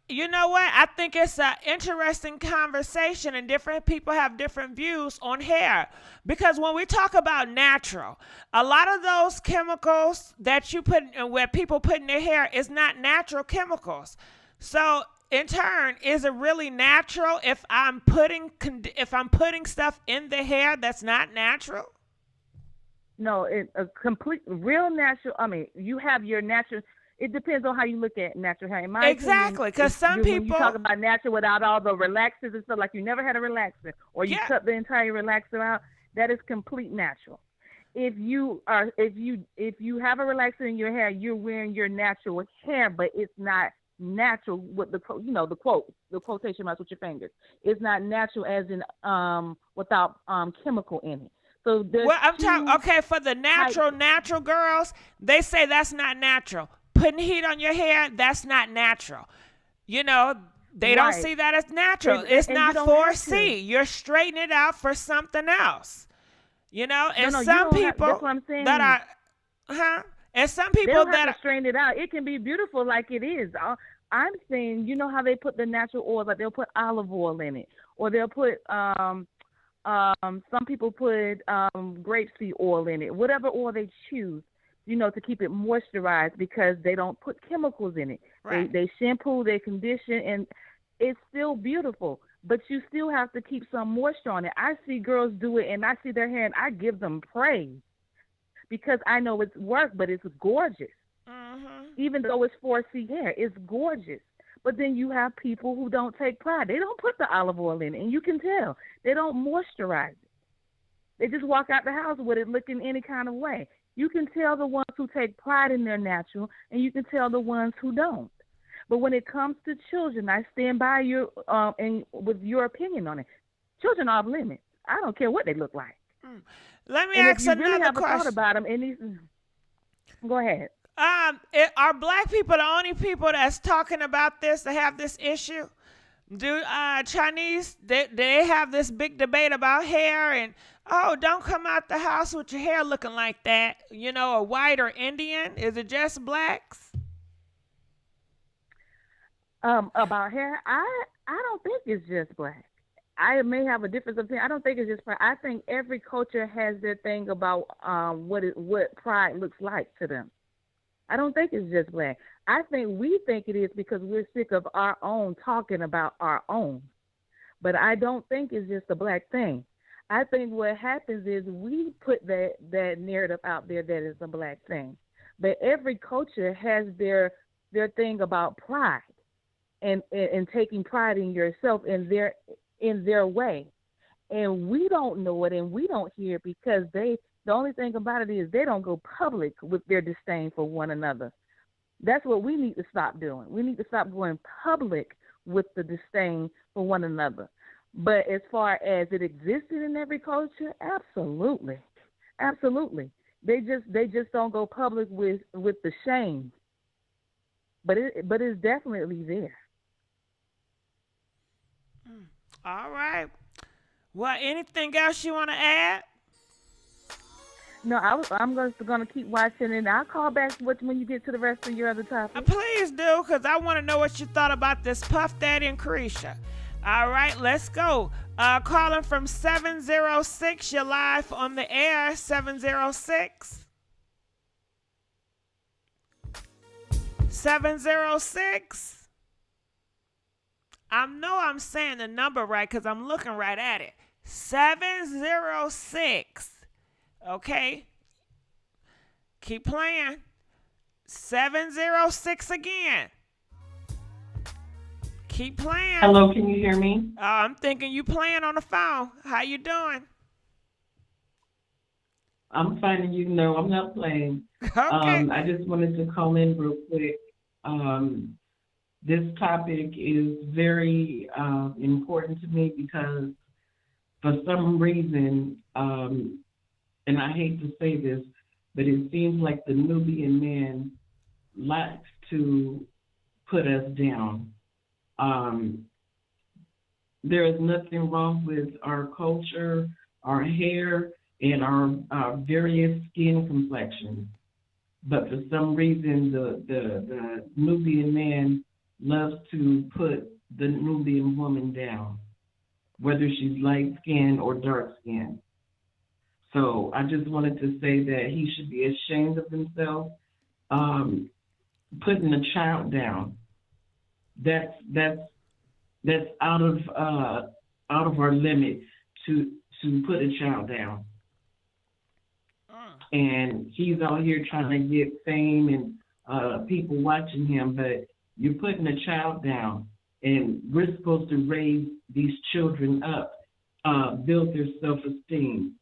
you know what? I think it's an interesting conversation, and different people have different views on hair. Because when we talk about natural, a lot of those chemicals that you put, where people put in their hair, is not natural chemicals. So in turn, is it really natural if I'm putting stuff in the hair that's not natural? No, it's a complete, real natural. I mean, you have your natural. It depends on how you look at natural hair. In my exactly, because some people, when you talk about natural without all the relaxers and stuff, like you never had a relaxer, or you cut the entire relaxer out, that is complete natural. If you have a relaxer in your hair, you're wearing your natural hair, but it's not natural with the quotation marks with your fingers. It's not natural as in without chemical in it. So I'm talking, okay, for the natural girls, they say that's not natural. Putting heat on your hair, that's not natural. They don't see that as natural. It's not 4C. You're straightening it out for something else. And some people that's what I'm saying. that are, and some people they don't that have to straighten it out. It can be beautiful like it is. I'm saying, you know how they put the natural oil, like they'll put olive oil in it, or they'll put some people put grapeseed oil in it, whatever oil they choose, to keep it moisturized, because they don't put chemicals in it. Right. They shampoo, they condition, and it's still beautiful, but you still have to keep some moisture on it. I see girls do it, and I see their hair, and I give them praise, because I know it's work, but it's gorgeous. Mm-hmm. Even though it's 4C hair, it's gorgeous. But then you have people who don't take pride. They don't put the olive oil in it, and you can tell. They don't moisturize it. They just walk out the house with it looking any kind of way. You can tell the ones who take pride in their natural, and you can tell the ones who don't. But when it comes to children, I stand by you and with your opinion on it. Children are off limits. I don't care what they look like. Let me ask another really have question. A thought about them, go ahead. Are black people the only people that's talking about this, that have this issue? Do Chinese, they have this big debate about hair, and don't come out the house with your hair looking like that, a white or Indian? Is it just blacks? About hair, I don't think it's just black. I may have a difference of opinion. I don't think it's just black. I think every culture has their thing about what pride looks like to them. I don't think it's just black. I think we think it is because we're sick of our own talking about our own. But I don't think it's just a black thing. I think what happens is we put that narrative out there that is a black thing. But every culture has their thing about pride and taking pride in yourself in their way. And we don't know it and we don't hear it because The only thing about it is they don't go public with their disdain for one another. That's what we need to stop doing. We need to stop going public with the disdain for one another. But as far as it existed in every culture, absolutely, absolutely. They just don't go public with the shame. But it's definitely there. All right. Well, anything else you want to add? No, I'm gonna keep watching, and I'll call back when you get to the rest of your other topics. Please do, because I want to know what you thought about this Puff Daddy and Kareesha. All right, let's go. Calling from 706. You're live on the air. 706. 706. I know I'm saying the number right because I'm looking right at it. 706. Okay. Keep playing. 706 again. Keep playing. Hello, can you hear me? I'm thinking you playing on the phone. How you doing? I'm finding you. No, I'm not playing. Okay. I just wanted to call in real quick. This topic is very important to me because for some reason, and I hate to say this, but it seems like the Nubian man likes to put us down. There is nothing wrong with our culture, our hair, and our various skin complexions. But for some reason, the Nubian man loves to put the Nubian woman down, whether she's light-skinned or dark-skinned. So I just wanted to say that he should be ashamed of himself, putting a child down. That's out of our limit to put a child down. And he's out here trying to get fame and people watching him, but you're putting a child down. And we're supposed to raise these children up, build their self-esteem.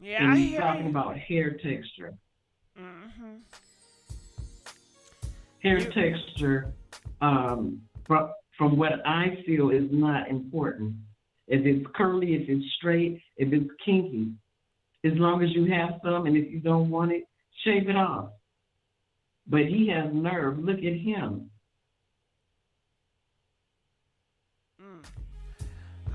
Yeah, and I he's hear talking you. about hair texture. Mm-hmm. Hair texture, from what I feel, is not important. If it's curly, if it's straight, if it's kinky, as long as you have some, and if you don't want it, shave it off. But he has nerve. Look at him.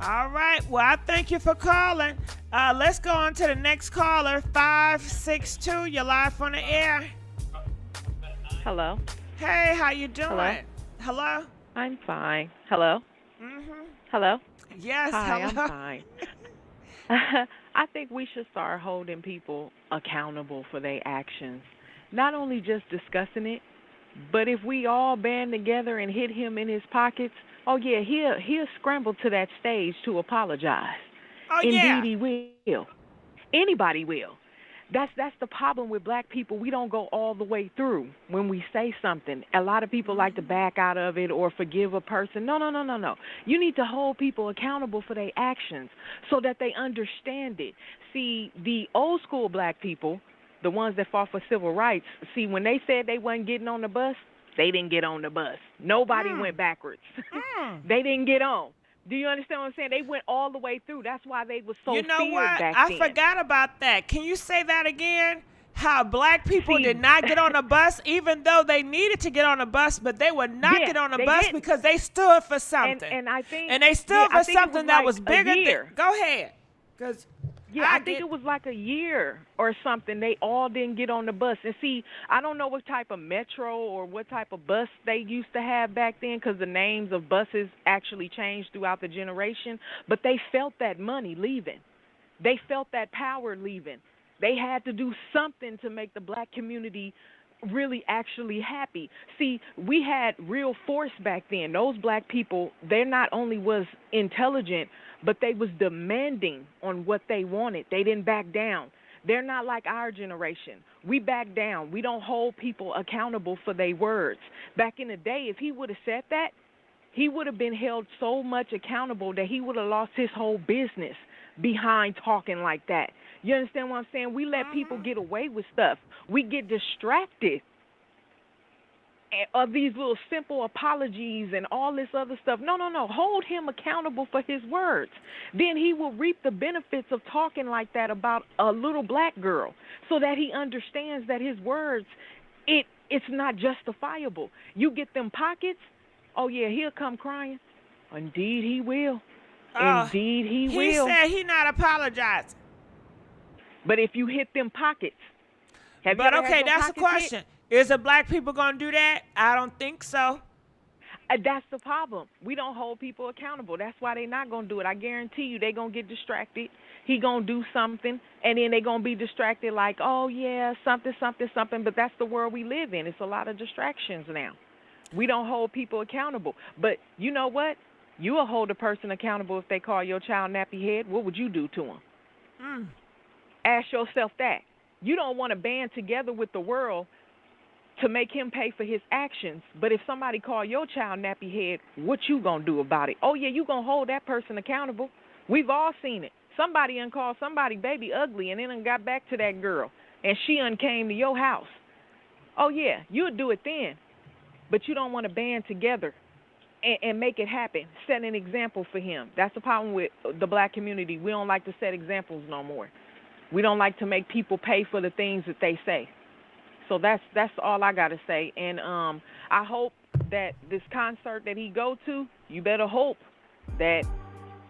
All right. Well, I thank you for calling. Let's go on to the next caller, 562. You're live on the air. Hello. Hey, how you doing? Hello. Hello? I'm fine. Hello. Mm-hmm. Hello. Yes, Hi, hello. I'm fine. I think we should start holding people accountable for their actions. Not only just discussing it, but if we all band together and hit him in his pockets, oh yeah, he'll scramble to that stage to apologize. Oh, Indeed, yeah. he will. Anybody will. That's the problem with black people. We don't go all the way through when we say something. A lot of people like to back out of it or forgive a person. No. You need to hold people accountable for their actions so that they understand it. See, the old school black people, the ones that fought for civil rights, see, when they said they wasn't getting on the bus, they didn't get on the bus. Nobody went backwards. They didn't get on. Do you understand what I'm saying? They went all the way through. That's why they was so You know feared what? back I then. forgot about that. Can you say that again? How black people See, did not get on the bus, even though they needed to get on the bus, but they would not Yeah, get on the they bus didn't. because they stood for something. And I think, And they stood I for think it something was that like was a bigger year. than. Go ahead. Because I think it was like a year or something. They all didn't get on the bus. And see, I don't know what type of metro or what type of bus they used to have back then because the names of buses actually changed throughout the generation. But they felt that money leaving. They felt that power leaving. They had to do something to make the black community really actually happy. See, we had real force back then. Those black people, they not only was intelligent, but they was demanding on what they wanted. They didn't back down. They're not like our generation. We back down. We don't hold people accountable for their words. Back in the day, if he would have said that, he would have been held so much accountable that he would have lost his whole business. behind talking like that. You understand what I'm saying? We let people get away with stuff. We get distracted of these little simple apologies and all this other stuff. No. Hold him accountable for his words. Then he will reap the benefits of talking like that about a little black girl, so that he understands that his words, it's not justifiable. You get them pockets, oh yeah, he'll come crying. Indeed he will. Indeed he will. He said he not apologizing. But if you hit them pockets, that's the question. Is the black people going to do that? I don't think so. That's the problem. We don't hold people accountable. That's why they're not going to do it. I guarantee you they're going to get distracted. He going to do something, and then they're going to be distracted like, oh, yeah, something. But that's the world we live in. It's a lot of distractions now. We don't hold people accountable. But you know what? You will hold a person accountable if they call your child nappy head. What would you do to them? Ask yourself that. You don't want to band together with the world to make him pay for his actions. But if somebody call your child nappy head, what you gonna do about it? Oh yeah, you gonna hold that person accountable. We've all seen it. Somebody called somebody baby ugly and then got back to that girl and she came to your house. Oh yeah, you'll do it then. But you don't want to band together and make it happen. Set an example for him. That's the problem with the black community. We don't like to set examples no more. We don't like to make people pay for the things that they say. So that's all I got to say. And I hope that this concert that he go to, you better hope that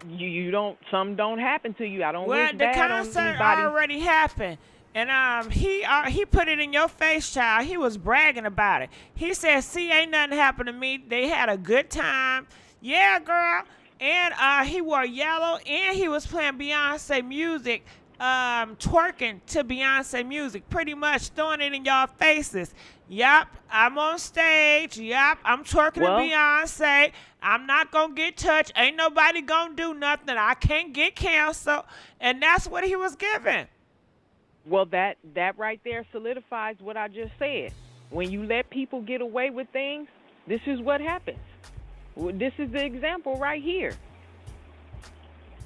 you don't, something don't happen to you. I don't wish bad on anybody. The concert already happened. And he put it in your face, child. He was bragging about it. He said, see, ain't nothing happened to me. They had a good time. Yeah, girl. And he wore yellow, and he was playing Beyonce music, twerking to Beyonce music, pretty much throwing it in y'all faces. Yup, I'm on stage. Yup, I'm twerking to Beyonce. I'm not going to get touched. Ain't nobody going to do nothing. I can't get canceled. And that's what he was giving. Well, that right there solidifies what I just said. When you let people get away with things, this is what happens. This is the example right here.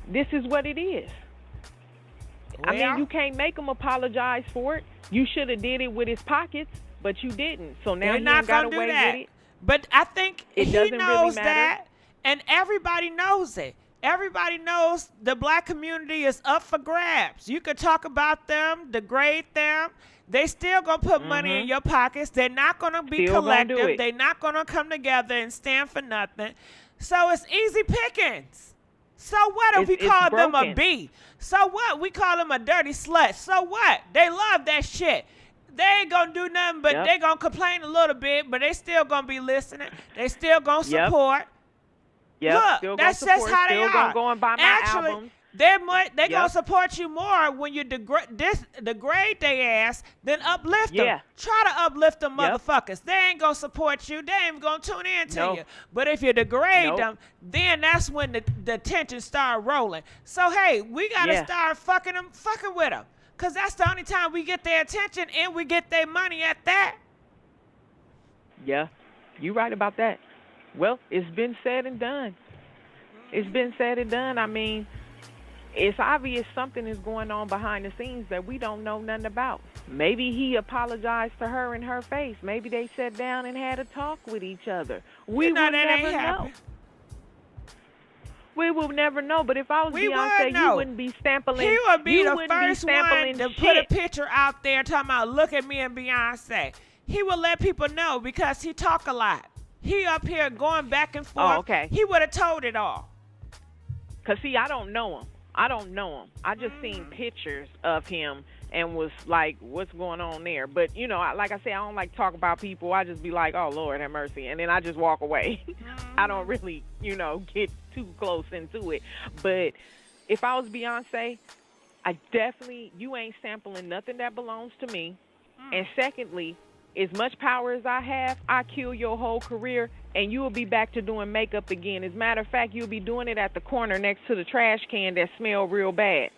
This is what it is. Well, I mean, you can't make him apologize for it. You should have did it with his pockets, but you didn't. So now you ain't got away with it. But I think he knows really that, and everybody knows it. Everybody knows the black community is up for grabs. You could talk about them, degrade them. They still going to put money in your pockets. They're not going to be collective. They're not going to come together and stand for nothing. So it's easy pickings. So what if we call them a B? So what? We call them a dirty slut. So what? They love that shit. They ain't going to do nothing, but they going to complain a little bit, but they still going to be listening. They still going to support. Look, that's just how they are. Go and buy my albums. They're going to support you more when you degrade their ass than uplift them. Try to uplift them motherfuckers. They ain't going to support you. They ain't going to tune in to you. But if you degrade them, then that's when the tension start rolling. So, hey, we got to start fucking with them. Because that's the only time we get their attention and we get their money at that. Yeah, you right about that. Well, it's been said and done. It's been said and done. I mean, it's obvious something is going on behind the scenes that we don't know nothing about. Maybe he apologized to her in her face. Maybe they sat down and had a talk with each other. We will never know. We will never know. But if I was Beyonce, you wouldn't be sampling. He would be the first one to put a picture out there talking about, look at me and Beyonce. He would let people know because he talk a lot. He up here going back and forth. Oh, okay. He would have told it all. Because, see, I don't know him. I just seen pictures of him and was like, what's going on there? But, you know, like I said, I don't like to talk about people. I just be like, oh, Lord, have mercy. And then I just walk away. I don't really, get too close into it. But if I was Beyonce, you ain't sampling nothing that belongs to me. And secondly, as much power as I have, I kill your whole career, and you will be back to doing makeup again. As a matter of fact, you'll be doing it at the corner next to the trash can that smell real bad.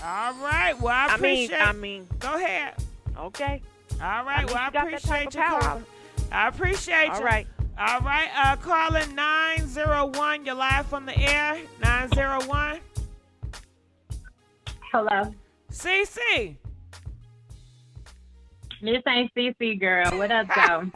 All right. Well, I appreciate it. Go ahead. Okay. All right. Well, I appreciate you. I appreciate you. All right. All right, calling 901. You're live from the air. 901. Hello. CC. This ain't CC, girl. What up, though?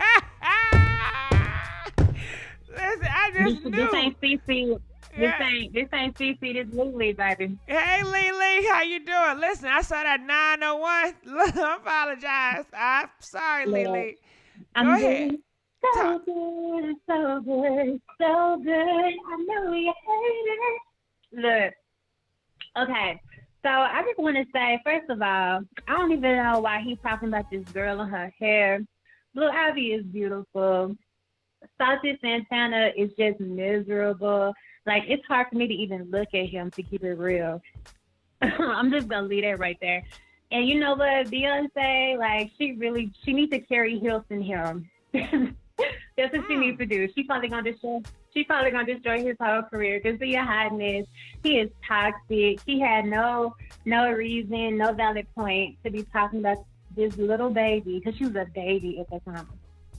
Listen, I just knew. This ain't CC. Yeah. This ain't CC. This Lily, baby. Hey, Lily, how you doing? Listen, I saw that 901. Look, I apologize. I'm sorry, Lily. Go ahead. So good, so good, so good. I know you hate it. Look, okay. So I just want to say, first of all, I don't even know why he's talking about this girl and her hair. Blue Ivy is beautiful. Saucy Santana is just miserable. Like, it's hard for me to even look at him, to keep it real. I'm just going to leave that right there. And you know what? Beyonce, like, she needs to carry Hilton him. That's what she needs to do. She's probably gonna destroy his whole career because of your hotness. He is toxic. He had no reason, no valid point to be talking about this little baby because she was a baby at the time.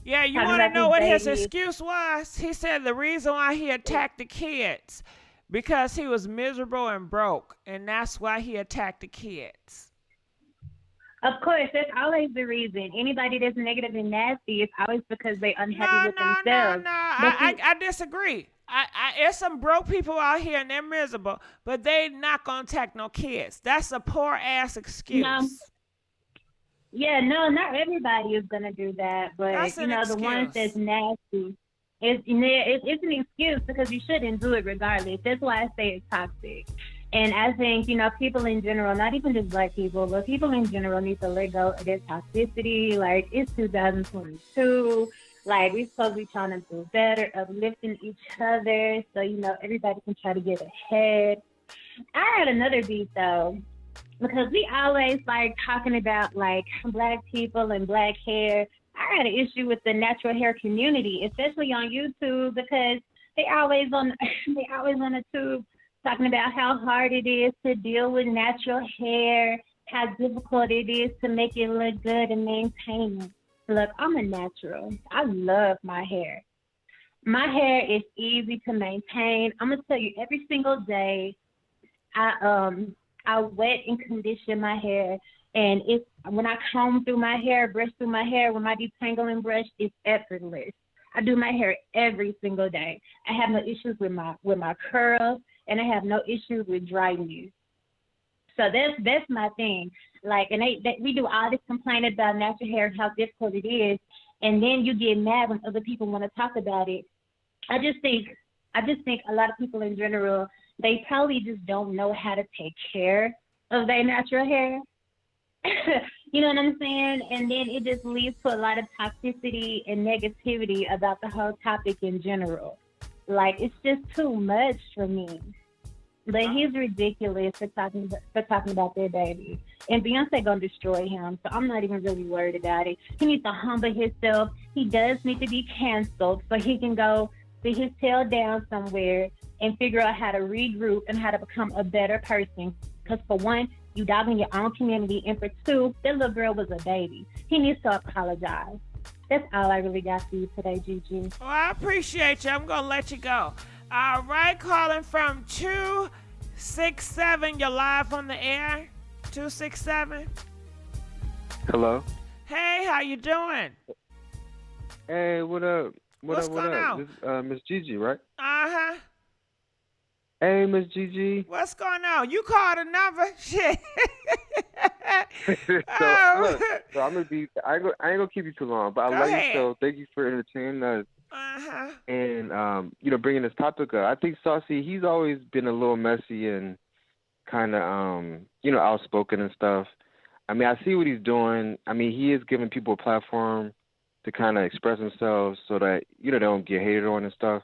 Yeah, you want to know what his excuse was? He said the reason why he attacked the kids because he was miserable and broke, and that's why he attacked the kids. Of course, that's always the reason. Anybody that's negative and nasty, it's always because they're unhappy with themselves. No. I disagree. There's some broke people out here and they're miserable, but they not gonna attack no kids. That's a poor ass excuse. No. Yeah, no, not everybody is gonna do that, but that's you know, excuse. the ones that's nasty, it's an excuse because you shouldn't do it regardless. That's why I say it's toxic. And I think, you know, people in general, not even just black people, but people in general need to let go of their toxicity. Like, it's 2022. Like, we're supposed to be trying to do better, uplifting each other so, you know, everybody can try to get ahead. I had another beat, though, because we always, like, talking about, like, black people and black hair. I had an issue with the natural hair community, especially on YouTube, because they always on the tube talking about how hard it is to deal with natural hair, how difficult it is to make it look good and maintain it. Look, I'm a natural. I love my hair. My hair is easy to maintain. I'm gonna tell you, every single day, I wet and condition my hair, and it's when I comb through my hair, brush through my hair with my detangling brush, it's effortless. I do my hair every single day. I have no issues with my curls. And I have no issues with dryness. So that's my thing. Like, and we do all this complaining about natural hair and how difficult it is, and then you get mad when other people want to talk about it. I just think a lot of people in general, they probably just don't know how to take care of their natural hair. You know what I'm saying? And then it just leads to a lot of toxicity and negativity about the whole topic in general. Like, it's just too much for me. But he's ridiculous for talking about their baby. And Beyonce gonna destroy him, so I'm not even really worried about it. He needs to humble himself. He does need to be canceled so he can go sit his tail down somewhere and figure out how to regroup and how to become a better person. Because for one, you dogging your own community, and for two, that little girl was a baby. He needs to apologize. That's all I really got for you today, Gigi. Well, I appreciate you. I'm going to let you go. All right, calling from 267. You're live on the air. 267. Hello. Hey, how you doing? Hey, what up? What's going on? This Miss Gigi, right? Uh-huh. Hey, Miss Gigi. What's going on? You called a number? Shit. Look, so I'm gonna be. I ain't gonna keep you too long, but I love you. So thank you for entertaining us. And bringing this topic up. I think Saucy, he's always been a little messy and kind of outspoken and stuff. I mean, I see what he's doing. I mean, he is giving people a platform to kind of express themselves so that they don't get hated on and stuff.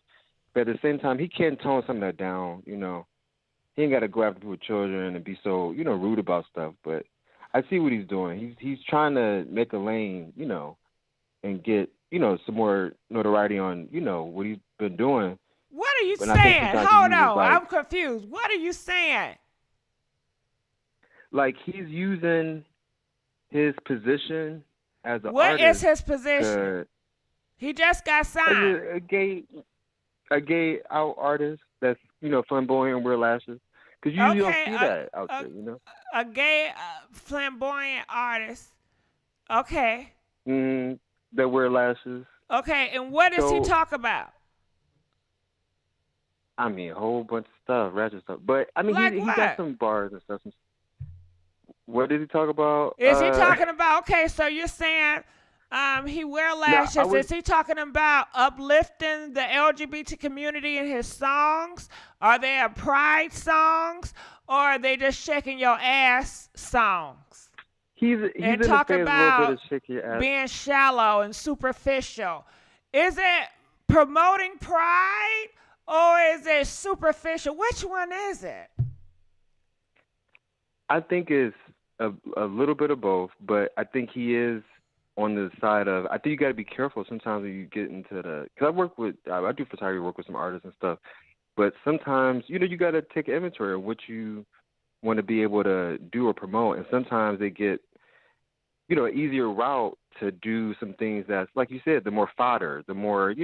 But at the same time, he can't tone some of that down. He ain't got to go after people's children and be so rude about stuff. But I see what he's doing. He's trying to make a lane, and get some more notoriety on what he's been doing. What are you saying? Hold on, I'm confused. What are you saying? Like, he's using his position as an artist. What is his position? He just got signed. A gay out artist that's flamboyant and wear lashes. Because you usually don't see that out there, A gay flamboyant artist. Okay. That wear lashes. Okay, and what does he talk about? I mean, a whole bunch of stuff, ratchet stuff. But I mean, like he got some bars and stuff. What did he talk about? Is he talking about? Okay, so you're saying he wear lashes. No, is he talking about uplifting the LGBT community in his songs? Are they pride songs, or are they just shaking your ass songs? He's and in talk the phase about a little bit of shaking your ass. Being shallow and superficial. Is it promoting pride, or is it superficial? Which one is it? I think it's a little bit of both, but I think he is on the side of, I think you got to be careful sometimes when you get into because I do photography work with some artists and stuff, but sometimes, you got to take inventory of what you want to be able to do or promote, and sometimes they get, an easier route to do some things that's, like you said, the more fodder, the more,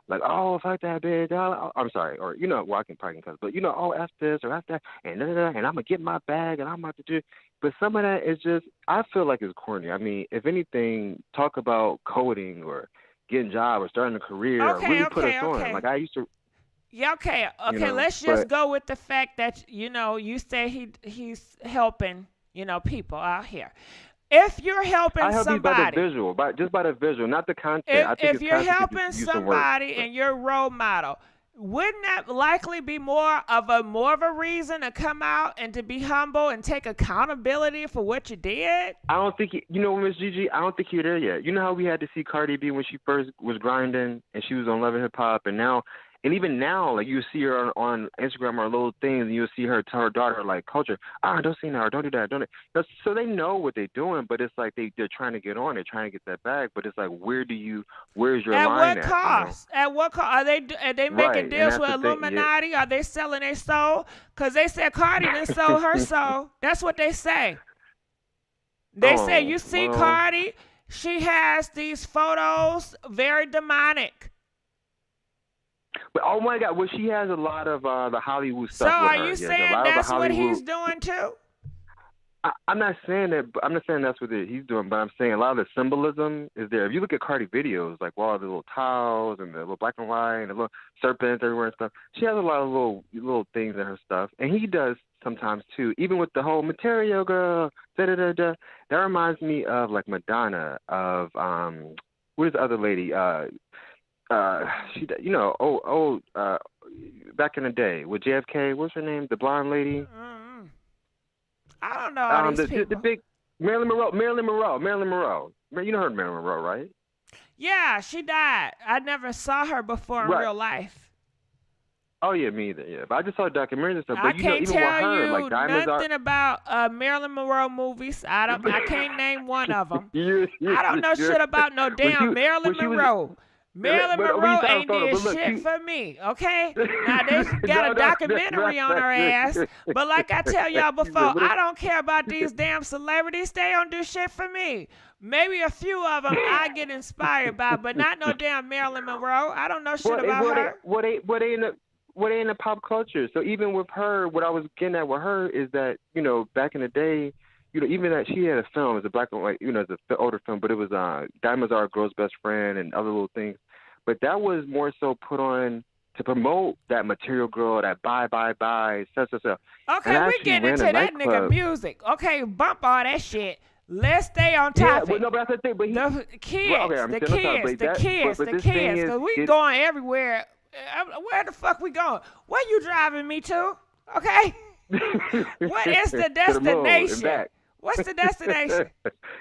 like, oh, fuck that bitch, I'm sorry, or, well, I can probably cuss, but, oh, F this or F that, and I'm going to get my bag, and I'm about to do, but some of that is just, I feel like it's corny. I mean, if anything, talk about coding or getting a job or starting a career, really put us on. Like, I used to. Yeah, okay, let's just go with the fact that, you say he's helping, people out here. If you're helping somebody, by the visual, just by the visual, not the content. If you're helping somebody and you're a role model, wouldn't that likely be more of a reason to come out and to be humble and take accountability for what you did? I don't think Miss Gigi, I don't think you're there yet. You know how we had to see Cardi B when she first was grinding and she was on Love and Hip Hop, and even now, like, you see her on Instagram or little things, and you'll see her tell her daughter, like, Culture, don't see now, don't do that, don't do that. So they know what they're doing, but it's like they're trying to get on, they're trying to get that bag, but it's like, where's your line at? At what cost? Are they making deals with Illuminati? Are they selling their soul? Because they said Cardi didn't sell her soul. That's what they say. They say, you see Cardi, she has these photos, very demonic. But oh my God, well, she has a lot of the Hollywood stuff. So are you saying that's what he's doing too? I'm not saying that. I'm not saying that's what he's doing, but I'm saying a lot of the symbolism is there. If you look at Cardi videos, like all the little towels and the little black and white and the little serpents everywhere and stuff, she has a lot of little things in her stuff, and he does sometimes too. Even with the whole material girl, that reminds me of like Madonna, of what is the other lady? She, back in the day with JFK, what's her name? The blonde lady. I don't know all these people. The big Marilyn Monroe. You know her, Marilyn Monroe, right? Yeah, she died. I never saw her before in real life. Oh yeah, me either. Yeah, but I just saw a documentary and stuff. I But can't even tell with her, you like Diamonds nothing about Marilyn Monroe movies. I can't name one of them. I don't know shit about no damn Marilyn Monroe. Marilyn Monroe ain't did shit for me, okay? Now, they got a documentary on her ass, but like I tell y'all before, I don't care about these damn celebrities. They don't do shit for me. Maybe a few of them I get inspired by, but not no damn Marilyn Monroe. I don't know shit about her. What ain't in the pop culture? So even with her, what I was getting at with her is that, back in the day, even that she had a film, it's a black and white, it's an older film, but it was Diamonds Are a Girl's Best Friend and other little things. But that was more so put on to promote that material girl, that bye, so. Okay, we getting into that nigga music. Okay, bump all that shit. Let's stay on topic. Yeah, no, but that's the thing. But the kids, because we going everywhere. Where the fuck we going? Where you driving me to? Okay. What is the destination? What's the destination?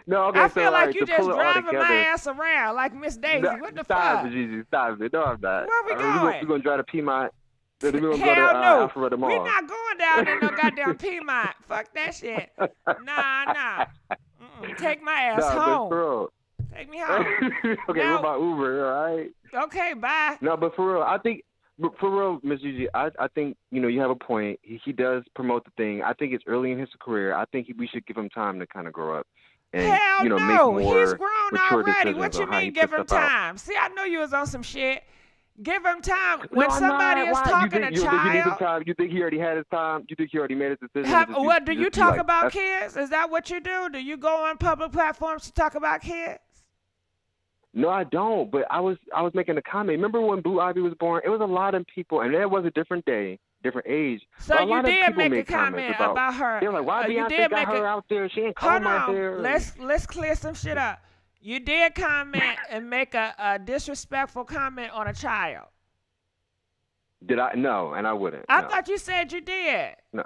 No, okay, I feel like you just driving my ass around like Miss Daisy. No, what the stop fuck? It, Gigi, stop it. No, I'm not. Where we going? We're going to drive to Piedmont. We're going to Hell go to no. Alpharetta Mall. We're not going down in no goddamn Piedmont. Fuck that shit. Nah. Take my ass home. Take me home. Okay, what about Uber, all right? Okay, bye. No, but for real, I think... For real, Miss Gigi, I think, you have a point. He does promote the thing. I think it's early in his career. I think we should give him time to kind of grow up. And, Hell no. make more. He's grown on mature already. decisions What you on how mean he give puts him stuff out. time? See, I know you was on some shit. Give him time. No, When I'm somebody not. is Why? talking You a think you need some child, time? You think he already had his time? You think he already made his decision? what do you just be talk like, about kids? Is that what you do? Do you go on public platforms to talk about kids? No, I don't. But I was making a comment. Remember when Blue Ivy was born? It was a lot of people, and it was a different day, different age. So but a you lot of did people make a made comment comments about her. They were like, "Why you Beyonce did got make her out there? She ain't Hold calling my on. hair." Let's clear some shit up. You did comment and make a disrespectful comment on a child. Did I? No, and I wouldn't. I no. thought you said you did. No,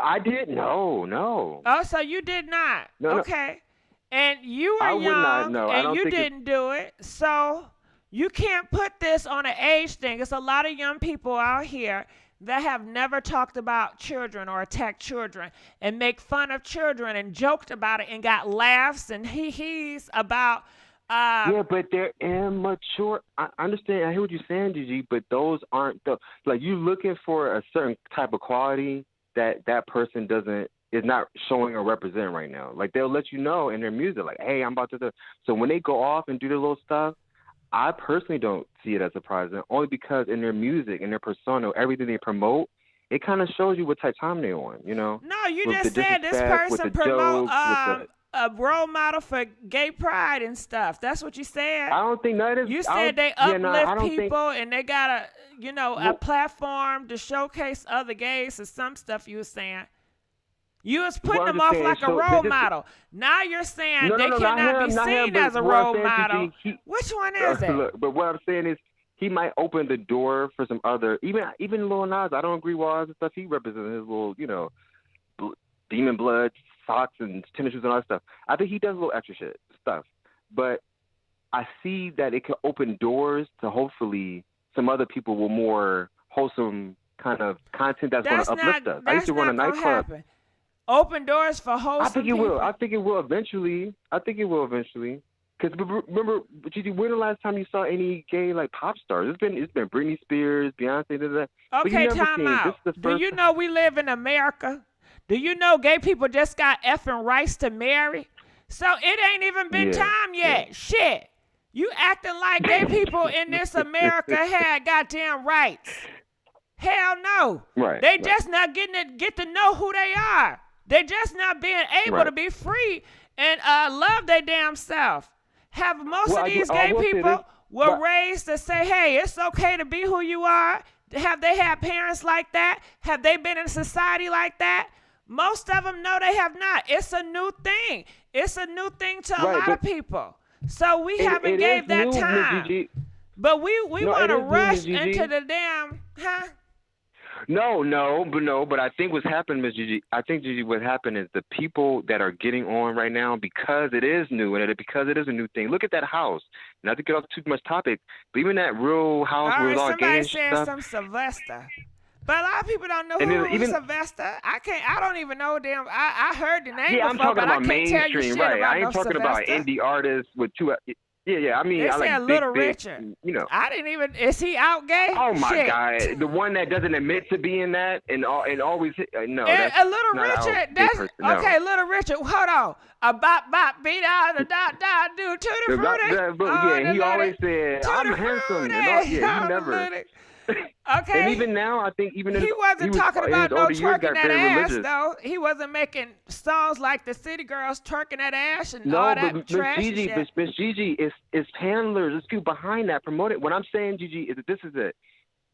I did. No. Oh, so you did not. No. Okay. And you were I would young, not, no. I and don't you think didn't do it. So you can't put this on an age thing. It's a lot of young people out here that have never talked about children or attacked children and make fun of children and joked about it and got laughs and hee-hees about yeah, but they're immature. I understand. I hear what you're saying, Gigi, but those aren't the like you're looking for a certain type of quality that person is not showing or representing right now. Like they'll let you know in their music, like, hey, I'm about to do. So when they go off and do their little stuff, I personally don't see it as surprising, only because in their music, in their persona, everything they promote, it kind of shows you what type of time they're on, you know? No, you with just the said this disrespect, with person the promote jokes, a role model for gay pride and stuff. That's what you said. I don't think none of You said they uplift people think, and they got a platform to showcase other gays or some stuff you were saying. You was putting them off like a role model. Now you're saying they cannot be seen as a role model. Which one is it? Look, but what I'm saying is he might open the door for some other, even Lil Nas. I don't agree with all the stuff he represents, his little, demon blood socks and tennis shoes and all that stuff. I think he does a little extra stuff. But I see that it can open doors to hopefully some other people with more wholesome kind of content that's going to uplift us. I used to run a nightclub. Happen. Open doors for wholesome I think it people. will. I think it will eventually. Because remember, Gigi, when the last time you saw any gay like pop stars? It's been Britney Spears, Beyonce, Okay, time out. Do you know we live in America? Do you know gay people just got effing rights to marry? So it ain't even been time yet. Yeah. Shit. You acting like gay people in this America had goddamn rights. Hell no. Right. They just not get to know who they are. They just not being able to be free and love their damn self. Have most of these gay people were raised to say, hey, it's okay to be who you are. Have they had parents like that? Have they been in society like that? Most of them, no, they have not. It's a new thing. It's a new thing to a lot of people. So we haven't gave that new, time. But we want to rush into the damn, No, but I think what's happened, Ms. Gigi, Gigi, what happened is the people that are getting on right now, because it is new and because it is a new thing. Look at that house. Not to get off too much topic, but even that real house where it's all gay and stuff. Somebody said some Sylvester. But a lot of people don't know who Sylvester. I don't even know them. I heard the name before, I'm talking about mainstream, right? I ain't talking about indie artists with two. Yeah. I mean, they I like Little big, Richard. I didn't even. Is he out gay? Oh my Shit. God, the one that doesn't admit to being that and always no. A Little Richard. That's okay. Little Richard. Hold on. A bop beat out a dot do to the fruity. He always said I'm handsome. He never. Okay. And even now, I think he wasn't talking about no twerking that ass though. He wasn't making songs like the City Girls twerking that ass and all that trash. Miss Gigi, it's handlers, it's people behind that promoting. What I'm saying, Gigi, is that this is it.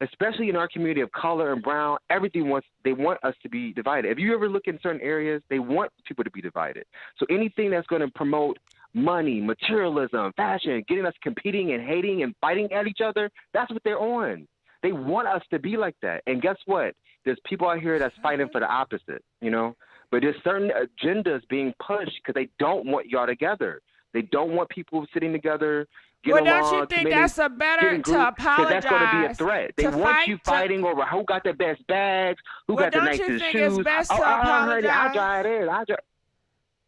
Especially in our community of color and brown, they want us to be divided. If you ever look in certain areas, they want people to be divided. So anything that's going to promote money, materialism, fashion, getting us competing and hating and fighting at each other, that's what they're on. They want us to be like that. And guess what? There's people out here that's fighting for the opposite, But there's certain agendas being pushed because they don't want y'all together. They don't want people sitting together, getting along. Well, don't you think that's a better to apologize? That's going to be a threat. They want you fighting over who got the best bags, who got the nicest shoes. Don't you think it's best to apologize? I'll try it.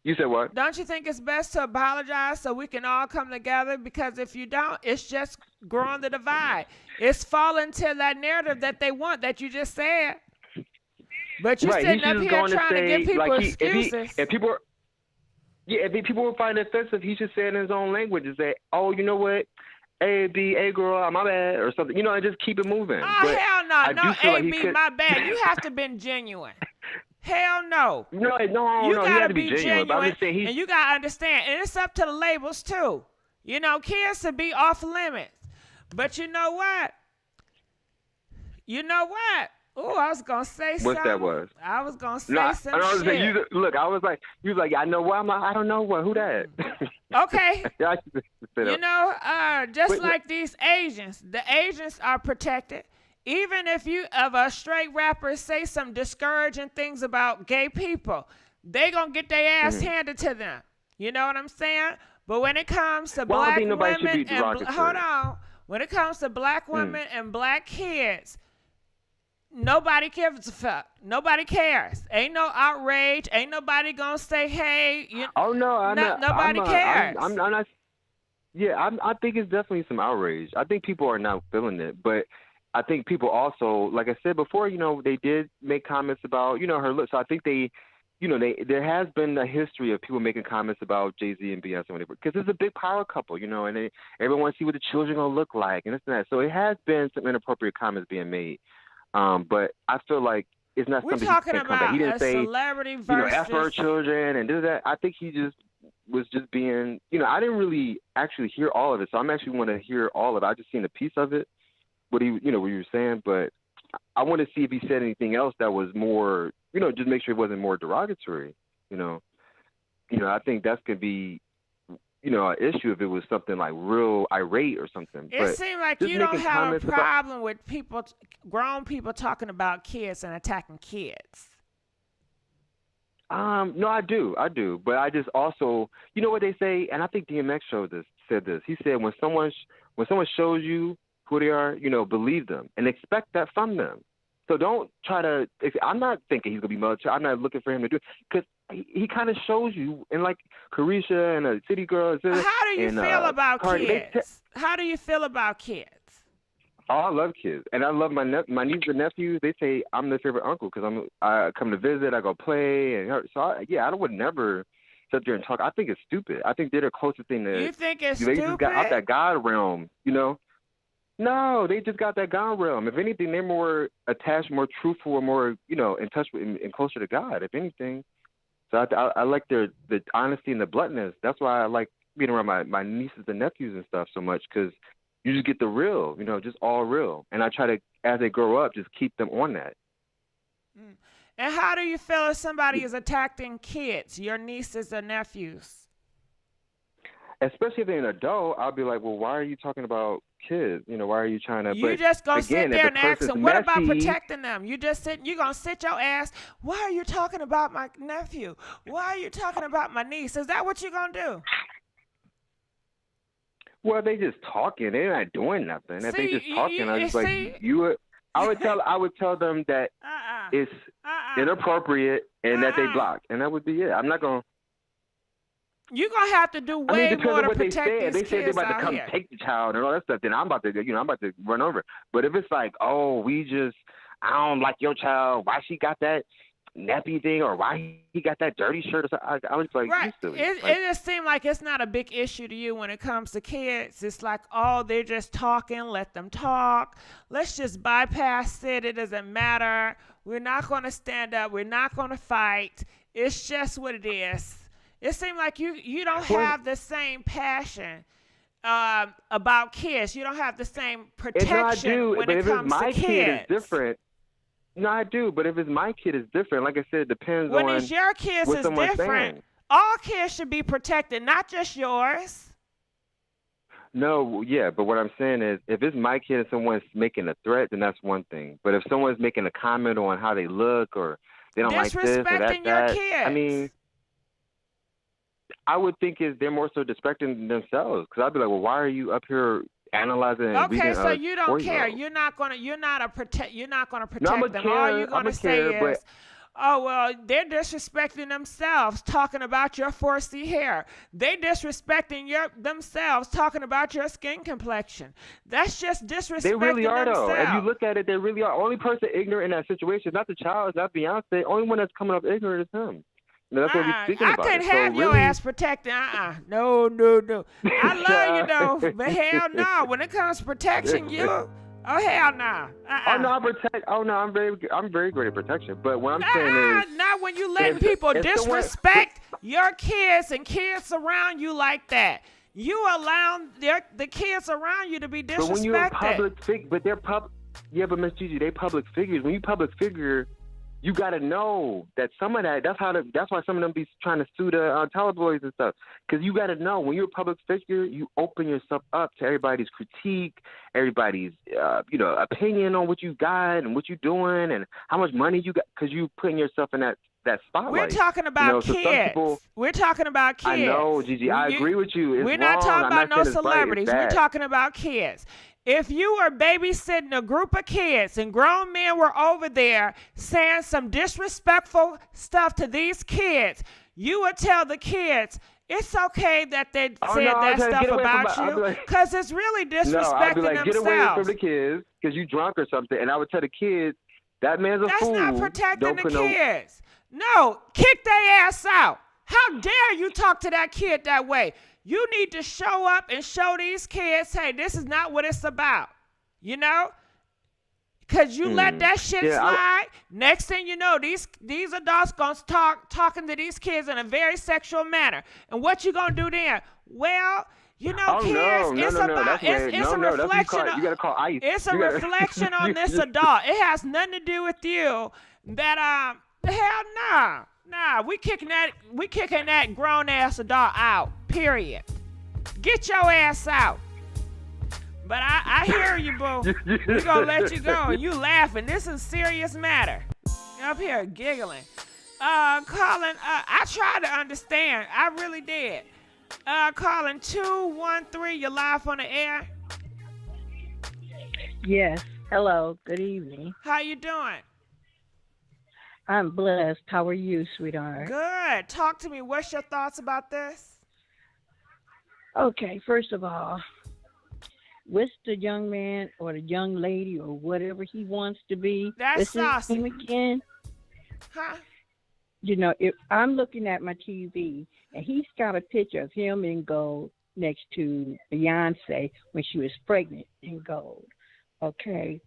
You said what? Don't you think it's best to apologize so we can all come together? Because if you don't, it's just growing the divide. It's falling to that narrative that they want that you just said. But you're sitting up here trying to give people excuses. If people Yeah, if people will find it offensive, he should say it in his own language and say, "Oh, you know what? A, B, A girl, my bad," or something, and just keep it moving. Oh, but hell no. I No, do feel A, like he B, could... my bad. You have to be genuine. Hell no. No, You he gotta had to be be genuine. But I'm just saying and you gotta understand, and it's up to the labels too. Kids to be off limits. But you know what? Oh, I was gonna say something. What that was? I was gonna say some I was shit. saying, you was like, I know what? I'm like, I don't know what. Who that? Okay. Yeah, I should set up. Just like these Asians, the Asians are protected. Even if a straight rapper say some discouraging things about gay people, they gonna get their ass handed to them. You know what I'm saying? But when it comes to black women when it comes to black women and black kids, nobody gives a fuck. Nobody cares. Ain't no outrage. Ain't nobody gonna say, "Hey." Nobody cares. I'm not. Yeah, I think it's definitely some outrage. I think people are now feeling it, but I think people also, like I said before, they did make comments about, her look. So I think there has been a history of people making comments about Jay-Z and Beyonce, because it's a big power couple, and everyone wants to see what the children gonna look like and this and that. So it has been some inappropriate comments being made. But I feel like it's not something he can come back. He didn't say, celebrity versus F her children and do that. I think he was just being, I didn't really actually hear all of it, so I'm actually want to hear all of it. I just seen a piece of it, what you were saying, but I want to see if he said anything else that was more, just make sure it wasn't more derogatory. I think that's could be, an issue if it was something like real irate or something. It seems like you don't have a problem with grown people talking about kids and attacking kids. No, I do. But I just also, what they say, and I think DMX said this. He said when someone shows you who they are, believe them and expect that from them. So don't try to. I'm not thinking he's gonna be military. I'm not looking for him to do it, because he kind of shows you, and like Kareesha and a City Girl. How do you feel about kids? How do you feel about kids? Oh, I love kids, and I love my nieces and nephews. They say I'm their favorite uncle because I come to visit, I go play, and so I would never sit there and talk. I think it's stupid. I think they're the closest thing to. You think it's they stupid? Just got out that God realm, No, they just got that God realm. If anything, they're more attached, more truthful, or more, in touch with and closer to God. If anything, so I like the honesty and the bluntness. That's why I like being around my nieces and nephews and stuff so much, because you just get the real, just all real. And I try to, as they grow up, just keep them on that. And how do you feel if somebody is attacking kids, your nieces or nephews? Especially if they're an adult, I'll be like, well, why are you talking about kids? Why are you trying to? You just gonna sit there and ask them, what about protecting them? You're gonna sit your ass. Why are you talking about my nephew? Why are you talking about my niece? Is that what you're gonna do? Well, they just talking. They're not doing nothing. If they just talking, I was like, I would tell them that it's inappropriate and that they blocked, and that would be it. I'm not gonna. You're going to have to do way more to protect these kids. They say they're about to come take the child and all that stuff, then I'm about to run over. But if it's like, oh, I don't like your child, why she got that nappy thing, or why he got that dirty shirt or something, I was like, right. You silly. It just seems like it's not a big issue to you when it comes to kids. It's like, oh, they're just talking, let them talk. Let's just bypass it. It doesn't matter. We're not going to stand up. We're not going to fight. It's just what it is. It seems like you don't have the same passion about kids. You don't have the same protection when it comes to kids. Kid, it's different. No, I do, but if it's my kid, it's different. Like I said, it depends when on it's your kids, what it's someone's different. saying. All kids should be protected, not just yours. No, yeah, but what I'm saying is, if it's my kid and someone's making a threat, then that's one thing. But if someone's making a comment on how they look or they don't like this or disrespecting that, your kids. I mean, I would think they're more so disrespecting themselves, because I'd be like, well, why are you up here analyzing? Okay, so you don't care. You're not gonna protect them. All you're gonna say is, oh, well, they're disrespecting themselves, talking about your 4C hair. They disrespecting themselves, talking about your skin complexion. That's just disrespecting themselves. They really are, though. If you look at it, they really are. Only person ignorant in that situation is not the child, it's not Beyonce. The only one that's coming up ignorant is him. No, that's what we're speaking about. I can't So have your really, ass protected. No, no, no. I love you though, but hell no. When it comes to protection, you, oh hell no. Oh no, I protect. Oh no, I'm very great at protection. But what I'm saying is, not when you letting people disrespect your kids and kids around you like that. You allow the kids around you to be disrespected. But when you're a public figure, but they're public. Yeah, but Miss Gigi, they public figures. When you public figure, you gotta know that some of that. That's why some of them be trying to sue the tabloids and stuff. Because you gotta know when you're a public figure, you open yourself up to everybody's critique, everybody's opinion on what you got and what you're doing and how much money you got. Because you putting yourself in that spotlight. We're talking about kids. We're talking about kids. I know, Gigi. I agree with you. We're not talking about no celebrities. We're talking about kids. If you were babysitting a group of kids and grown men were over there saying some disrespectful stuff to these kids, you would tell the kids, it's okay that they said that stuff about you because it's really disrespecting I'd be like, themselves. Get away from the kids because you drunk or something. And I would tell the kids, that man's a fool. That's not protecting the kids. No, kick their ass out. How dare you talk to that kid that way? You need to show up and show these kids, hey, this is not what it's about. You know? Because you let that shit slide. Next thing you know, these adults going to start talking to these kids in a very sexual manner. And what you going to do then? Well, you know, kids, it's a reflection. You got to call ICE. It's a reflection on this adult. It has nothing to do with you. That hell no. Nah, we kicking that grown ass adult out. Period. Get your ass out. But I hear you, boo. We gonna let you go. You laughing. This is a serious matter. You're up here giggling. Colin, I tried to understand. I really did. Colin 213, you're live on the air. Yes. Hello. Good evening. How you doing? I'm blessed. How are you, sweetheart? Good. Talk to me. What's your thoughts about this? Okay, first of all, what's the young man or the young lady or whatever he wants to be? That's Saucy. Him again. Huh? You know, if I'm looking at my TV and he's got a picture of him in gold next to Beyonce when she was pregnant in gold. Okay.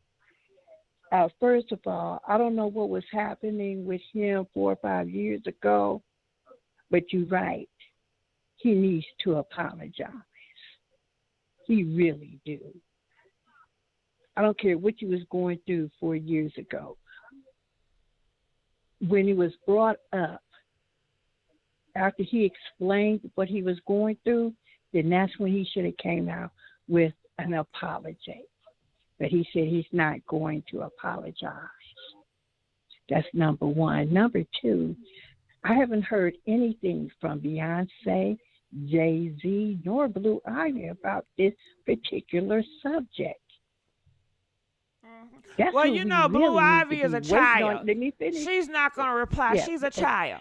First of all, I don't know what was happening with him 4 or 5 years ago, but you're right. He needs to apologize. He really do. I don't care what he was going through 4 years ago. When he was brought up, after he explained what he was going through, then that's when he should have came out with an apology. But he said he's not going to apologize. That's number one. Number two, I haven't heard anything from Beyonce, Jay-Z, nor Blue Ivy about this particular subject. That's well, you know, Blue Ivy is a child. Let me finish. She's not going to reply. Yeah, she's a child.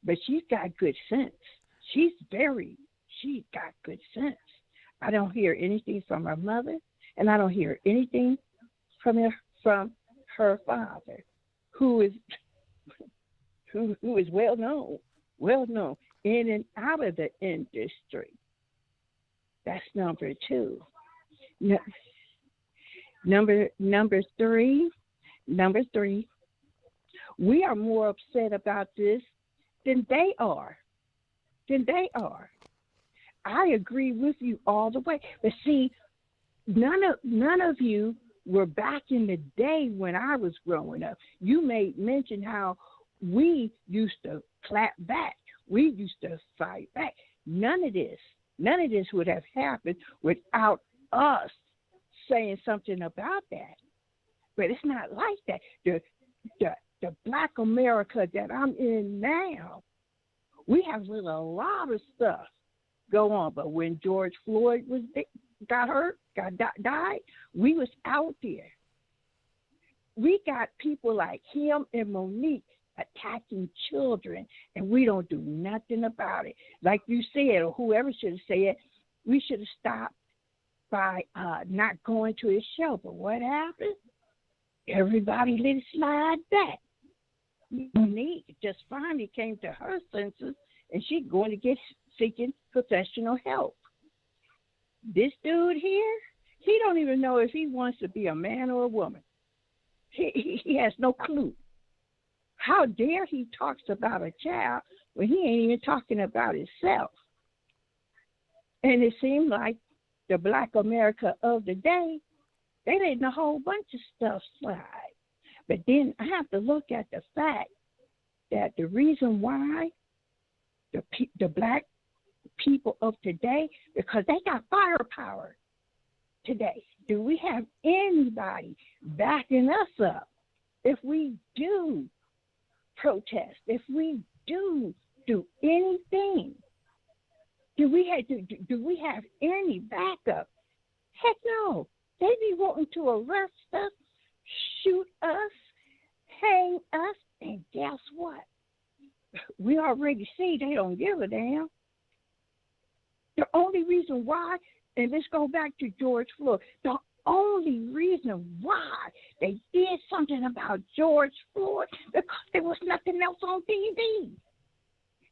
But she's got good sense. She's got good sense. I don't hear anything from her mother. And I don't hear anything from her father, who is well known in and out of the industry. That's number two. Number three. We are more upset about this than they are. I agree with you all the way. But see, None of you were back in the day when I was growing up. You made mention how we used to clap back. We used to fight back. None of this would have happened without us saying something about that. But it's not like that. The Black America that I'm in now, we have let a lot of stuff go on. But when George Floyd died, we was out there. We got people like him and Monique attacking children, and we don't do nothing about it. Like you said, or whoever should have said, we should have stopped by not going to his show. But what happened? Everybody let it slide back. Monique just finally came to her senses, and she's going to get seeking professional help. This dude here, he don't even know if he wants to be a man or a woman. He has no clue. How dare he talks about a child when he ain't even talking about himself? And it seemed like the Black America of the day, they letting a whole bunch of stuff slide. But then I have to look at the fact that the reason why the Black people of today, because they got firepower today. Do we have anybody backing us up if we do protest, if we do anything? Do we have any backup? Heck no. They be wanting to arrest us, shoot us, hang us, and guess what? We already see they don't give a damn. The only reason why, and let's go back to George Floyd, the only reason why they did something about George Floyd because there was nothing else on TV.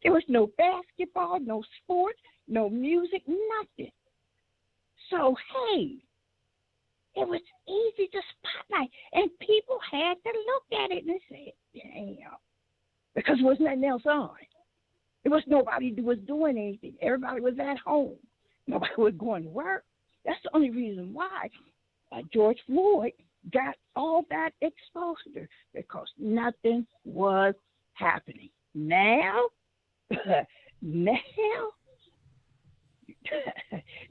There was no basketball, no sports, no music, nothing. So, hey, it was easy to spotlight, and people had to look at it and say, damn, because there was nothing else on. There was nobody who was doing anything. Everybody was at home. Nobody was going to work. That's the only reason why George Floyd got all that exposure, because nothing was happening. Now,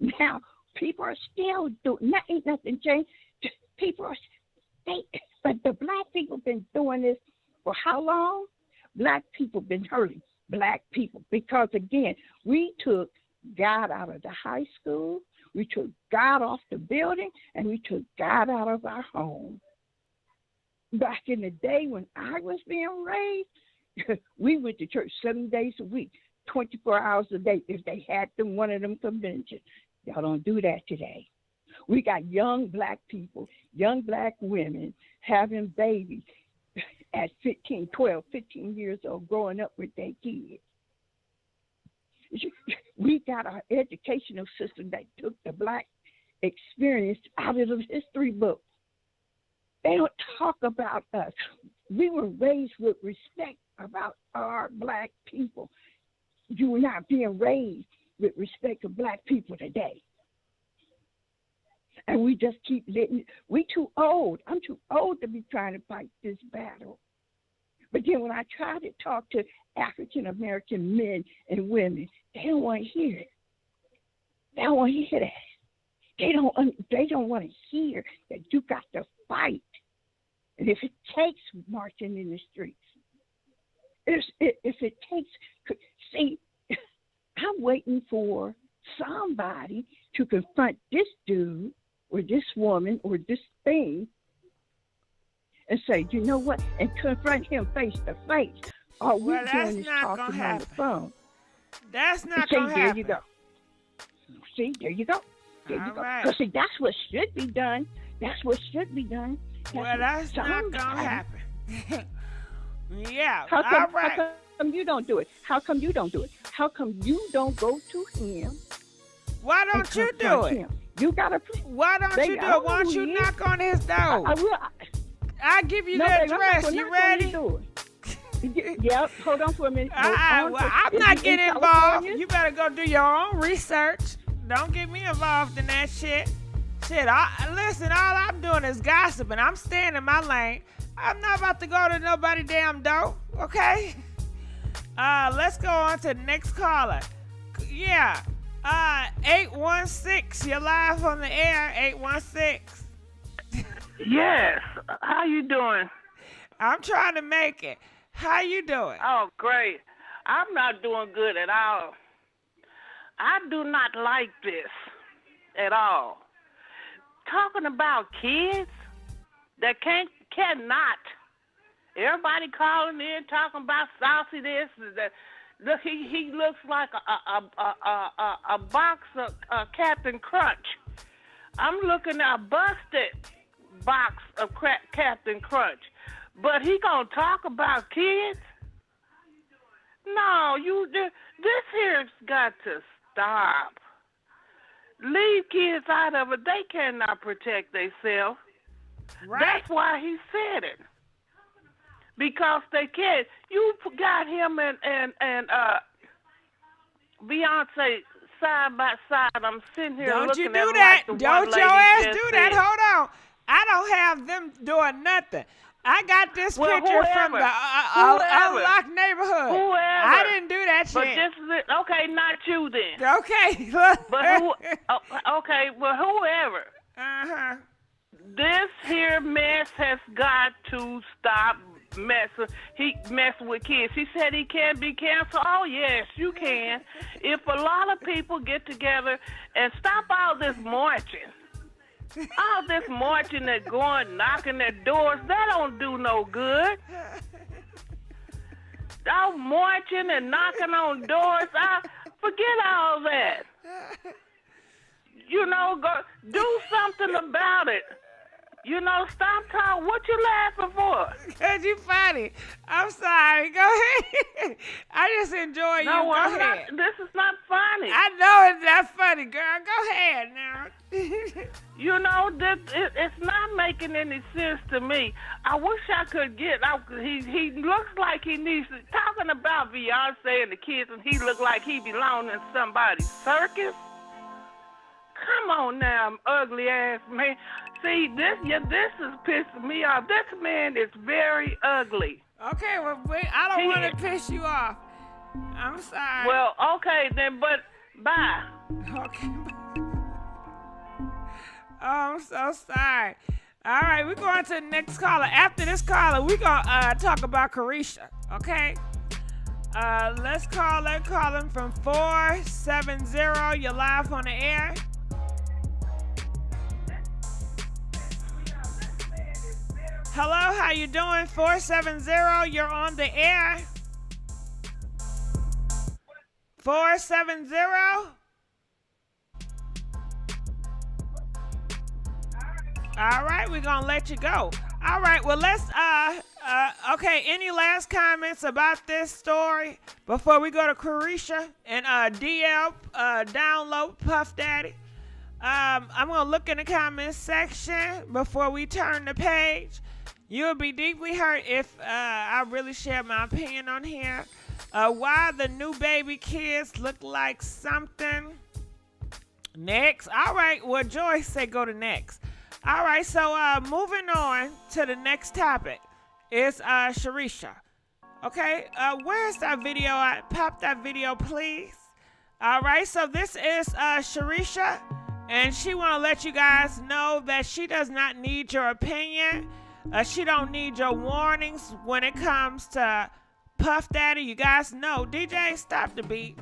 now people are still doing, ain't nothing changed. People are, but the Black people been doing this for how long? Black people been hurting Black people because, again, we took God out of the high school, we took God off the building, and we took God out of our home. Back in the day when I was being raised, we went to church 7 days a week, 24 hours a day if they had one of them conventions. Y'all don't do that today. We got young Black people, young Black women having babies at 15, 12, 15 years old, growing up with their kids. We got our educational system that took the Black experience out of the history book. They don't talk about us. We were raised with respect about our Black people. You are not being raised with respect to Black people today. And we just keep letting, we too old. I'm too old to be trying to fight this battle. But then when I try to talk to African American men and women, they don't want to hear it. They don't want to hear that. They don't want to hear that you got to fight. And if it takes marching in the streets, if it takes, see, I'm waiting for somebody to confront this dude or this woman or this thing and say, you know what, and confront him face to face. All we're doing is talking on the phone. That's not going to happen. There you go. See, there you go. There you go. Because see, that's what should be done. That's what should be done. That's not going to happen. Yeah. How come you don't do it? How come you don't do it? How come you don't go to him? Why don't you do it? You gotta. Why don't you do it? Why don't you knock on his door? I will. I'll give you the address. You ready? Yep. Hold on for a minute. Well, I'm not getting involved. You better go do your own research. Don't get me involved in that shit. Shit, listen, all I'm doing is gossiping. I'm staying in my lane. I'm not about to go to nobody damn door, okay? Let's go on to the next caller. Yeah, 816. You're live on the air, 816. Yes. How you doing? I'm trying to make it. How you doing? Oh, great. I'm not doing good at all. I do not like this at all. Talking about kids that cannot. Everybody calling in talking about Saucy this. That. Look, he looks like a box of Captain Crunch. I'm looking at a busted box of Captain Crunch. But he gonna talk about kids? No, this here's got to stop. Leave kids out of it. They cannot protect themselves. Right. That's why he said it. Because they can't. You got him and Beyonce side by side. I'm sitting here Don't looking you do at that. like the Don't one lady your ass just do that. said. Hold on. I don't have them doing nothing. I got this Well, picture from whoever. the unlocked neighborhood. Whoever. I didn't do that shit. But this is it. Okay, not you then. Okay. But okay, well, whoever. Uh-huh. This here mess has got to stop messing. He messing with kids. He said he can't be canceled. Oh, yes, you can. If a lot of people get together and stop all this marching. All this marching and going, knocking at doors, that don't do no good. All marching and knocking on doors, forget all that. You know, go do something about it. You know, stop talking. What you laughing for? Because you funny. I'm sorry. Go ahead. I just enjoy you. No, Go I'm ahead. not. This is not funny. I know it's not funny, girl. Go ahead now. You know, it's not making any sense to me. I wish I could get. He looks like he needs to. Talking about Beyonce and the kids, and he look like he belongs in somebody's circus. Come on now, ugly ass man. See, this is pissing me off. This man is very ugly. Okay, well, I don't want to piss you off. I'm sorry. Well, okay then, but bye. Okay. Oh, I'm so sorry. All right, we're going to the next caller. After this caller, we're going to talk about Kareesha, okay? Let's call her. Call him from 470. You're live on the air. Hello, how you doing? 470, you're on the air. 470. All right, we're gonna let you go. All right, well let's okay, any last comments about this story before we go to Kareesha and DL download Puff Daddy? I'm gonna look in the comments section before we turn the page. You'll be deeply hurt if I really share my opinion on here. Why the new baby kids look like something. Next. All right, well, Joyce said go to next. All right, so moving on to the next topic is Sharisha. Okay, where's that video? Pop that video, please. All right, so this is Sharisha, and she want to let you guys know that she does not need your opinion. She don't need your warnings when it comes to Puff Daddy. You guys know. DJ, stop the beat.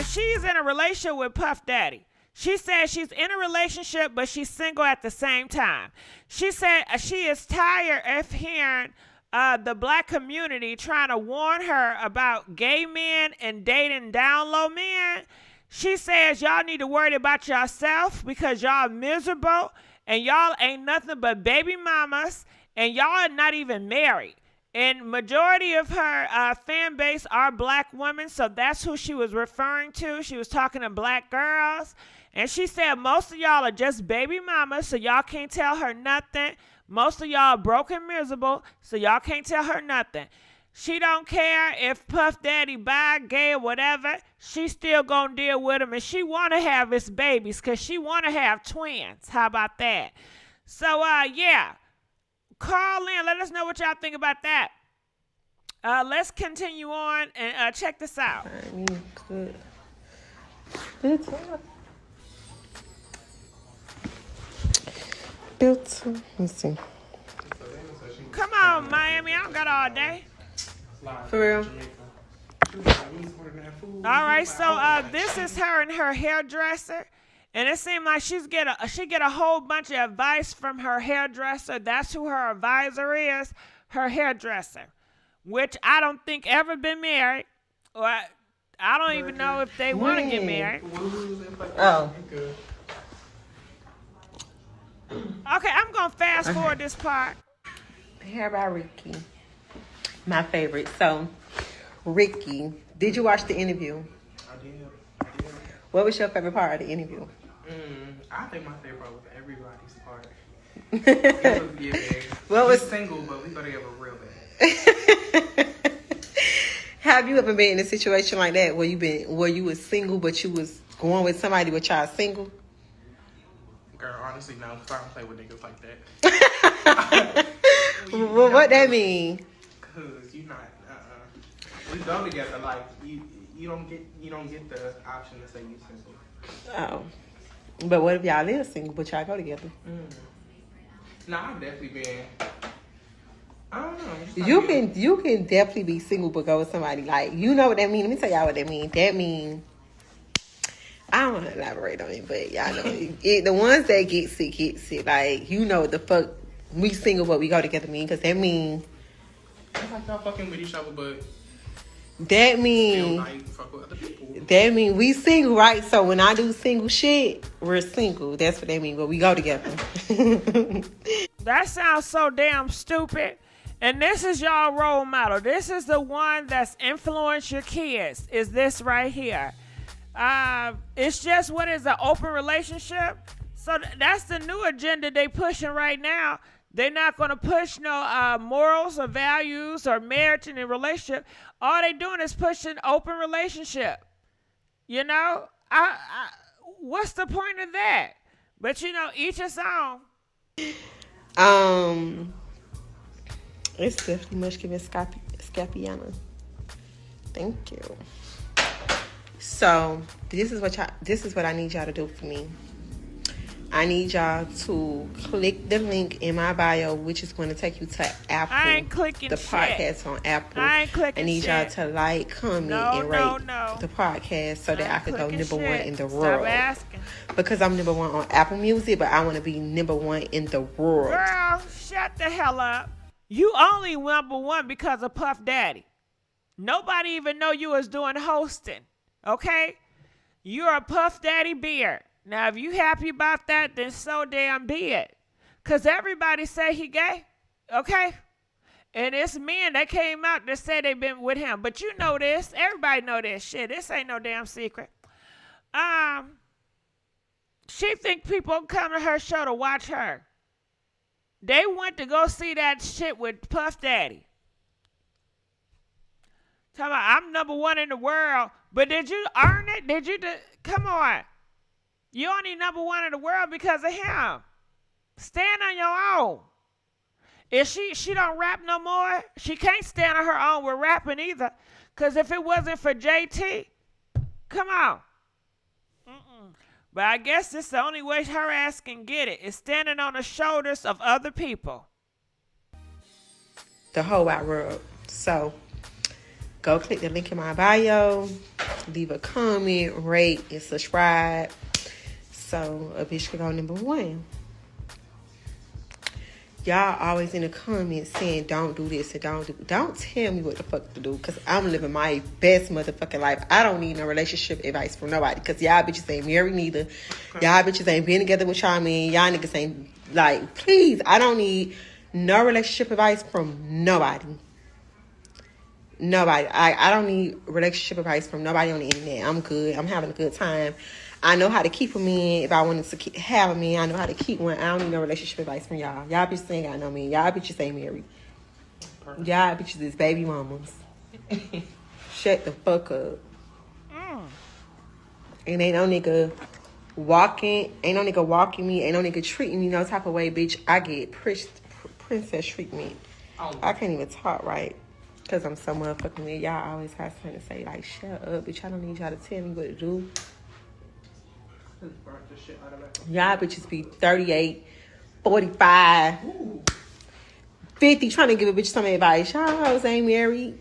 She's in a relationship with Puff Daddy. She said she's in a relationship, but she's single at the same time. She said she is tired of hearing the black community trying to warn her about gay men and dating down low men. She says y'all need to worry about yourself because y'all miserable and y'all ain't nothing but baby mamas and y'all are not even married. And majority of her fan base are black women, so that's who she was referring to. She was talking to black girls. And she said most of y'all are just baby mamas, so y'all can't tell her nothing. Most of y'all are broke and miserable, so y'all can't tell her nothing. She don't care if Puff Daddy bi, gay, or whatever. She still gonna deal with him, and she want to have his babies because she want to have twins. How about that? So, yeah. Call in. Let us know what y'all think about that. Let's continue on and check this out. Let's see. Come on, Miami. I don't got all day. For real? All right, so this is her and her hairdresser. And it seemed like she get a whole bunch of advice from her hairdresser. That's who her advisor is, her hairdresser, which I don't think ever been married. Or I don't even know if they want to get married. Oh. Okay, I'm going to fast forward this part. How about Ricky? My favorite. So, Ricky, did you watch the interview? I did. What was your favorite part of the interview? I think my favorite part was everybody's part. It was giving. What was single, but we got together real bad. Have you ever been in a situation like that where you was single but you was going with somebody but y'all single? Girl, honestly, no, because I don't play with niggas like that. Well, what that mean? Cause you not. We go together. Like you don't get the option to say you single. Oh, but what if y'all is single but y'all go together? Nah, I've definitely been. I don't know. You can definitely be single but go with somebody. Like, you know what that mean? Let me tell y'all what that mean. That mean, I don't want to elaborate on it, but y'all know it. The ones that get sick. Like, you know what the fuck we single but we go together mean, because that mean. It's like y'all fucking with each other, but. That mean. Like, fuck with other people. That mean we single, right? So when I do single shit, we're single. That's what that mean, but we go together. That sounds so damn stupid. And this is y'all role model. This is the one that's influenced your kids. Is this right here? It's just what is an open relationship. So that's the new agenda they pushing right now. They're not going to push no morals or values or marriage in a relationship. All they doing is pushing open relationship. You know, what's the point of that? But you know, each his own. It's definitely much giving Scapiana. Thank you. So this is what I need y'all to do for me. I need y'all to click the link in my bio, which is going to take you to Apple. I ain't clicking the shit. podcast on Apple. I ain't clicking I need y'all to like, comment, and rate the podcast so that I could go number one in the world. Stop asking. Because I'm number one on Apple Music, but I want to be number one in the world. Girl, shut the hell up. You only number one because of Puff Daddy. Nobody even know you was doing hosting. Okay? You're a Puff Daddy beard. Now, if you happy about that, then so damn be it. Because everybody say he gay. Okay? And it's men that came out that said they been with him. But you know this. Everybody know this shit. This ain't no damn secret. She think people come to her show to watch her. They went to go see that shit with Puff Daddy. Tell me, I'm number one in the world. But did you earn it? Come on. You only number one in the world because of him. Stand on your own. If she don't rap no more, she can't stand on her own with rapping either. Because if it wasn't for JT, come on. But I guess it's the only way her ass can get it is standing on the shoulders of other people. The whole wide world. So, go click the link in my bio. Leave a comment, rate, and subscribe. So, a bitch could go number one. Y'all always in the comments saying, don't do this and don't tell me what the fuck to do, because I'm living my best motherfucking life. I don't need no relationship advice from nobody, because y'all bitches ain't married neither. Y'all bitches ain't been together with y'all men. Y'all niggas ain't, like, please, I don't need no relationship advice from nobody. Nobody. I don't need relationship advice from nobody on the internet. I'm good. I'm having a good time. I know how to keep a man if I wanted to have a man. I know how to keep one. I don't need no relationship advice from y'all. Y'all bitches ain't got no man. Y'all bitches ain't married. Perfect. Y'all bitches is baby mamas. Shut the fuck up. And ain't no nigga walking me. Ain't no nigga treating me no type of way, bitch. I get princess treatment. I can't even talk right. Because I'm so motherfucking weird. Y'all always have something to say, like, shut up, bitch. I don't need y'all to tell me what to do. Y'all bitches be 38, 45, 50 trying to give a bitch some advice. Y'all hoes ain't married.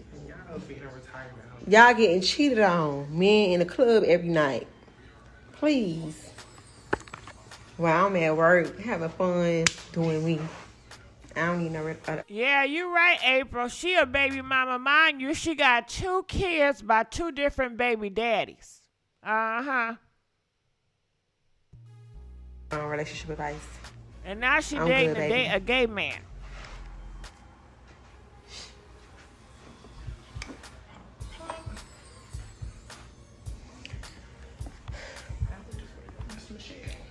Y'all getting cheated on. Men in the club every night. Please. Well, I'm at work having fun doing me. I don't need no... Yeah, you right, April. She a baby mama. Mind you, she got 2 kids by 2 different baby daddies. Uh-huh. Relationship advice. And now she dating a gay man.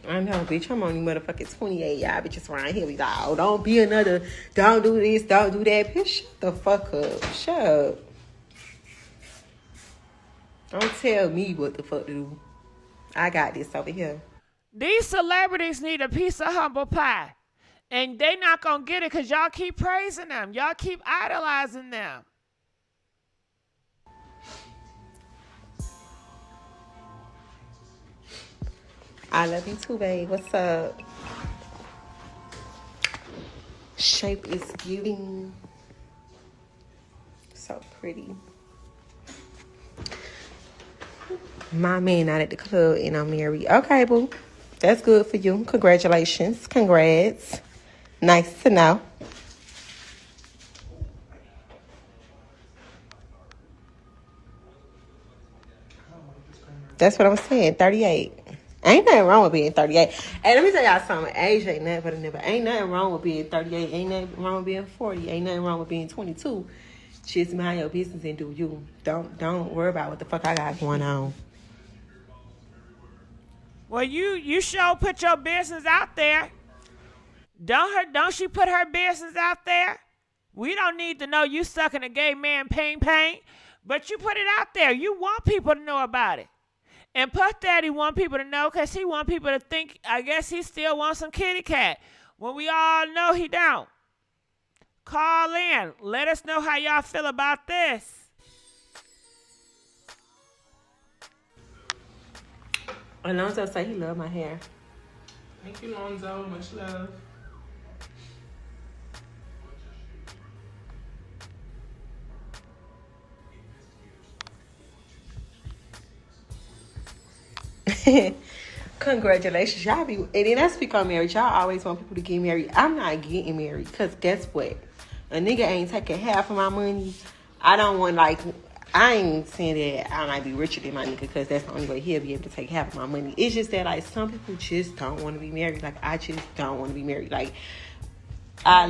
I know, bitch. I'm only motherfucking 28. Y'all bitches around here. We like, oh, don't be another. Don't do this. Don't do that. Bitch, shut the fuck up. Shut up. Don't tell me what the fuck to do. I got this over here. These celebrities need a piece of humble pie. And they not going to get it because y'all keep praising them. Y'all keep idolizing them. I love you too, babe. What's up? Shape is giving. So pretty. My man not at the club and I'm married. Okay, boo. That's good for you. Congratulations. Congrats. Nice to know. That's what I'm saying. 38. Ain't nothing wrong with being 38. And let me tell y'all something. Age ain't nothing but a number. Ain't nothing wrong with being 38. Ain't nothing wrong with being 40. Ain't nothing wrong with being 22. Just mind your business and do you. Don't worry about what the fuck I got going on. Well, you sure put your business out there. Don't she put her business out there? We don't need to know you sucking a gay man pain, but you put it out there. You want people to know about it. And Puff Daddy want people to know because he want people to think, I guess he still wants some kitty cat. When we all know he don't. Call in. Let us know how y'all feel about this. Alonzo say he love my hair. Thank you, Lonzo. Much love. Congratulations. Y'all be, and then I speak on marriage. Y'all always want people to get married. I'm not getting married because guess what? A nigga ain't taking half of my money. I don't want, like, I ain't saying that I might be richer than my nigga because that's the only way he'll be able to take half of my money. It's just that, like, some people just don't want to be married. Like, I just don't want to be married. Like, I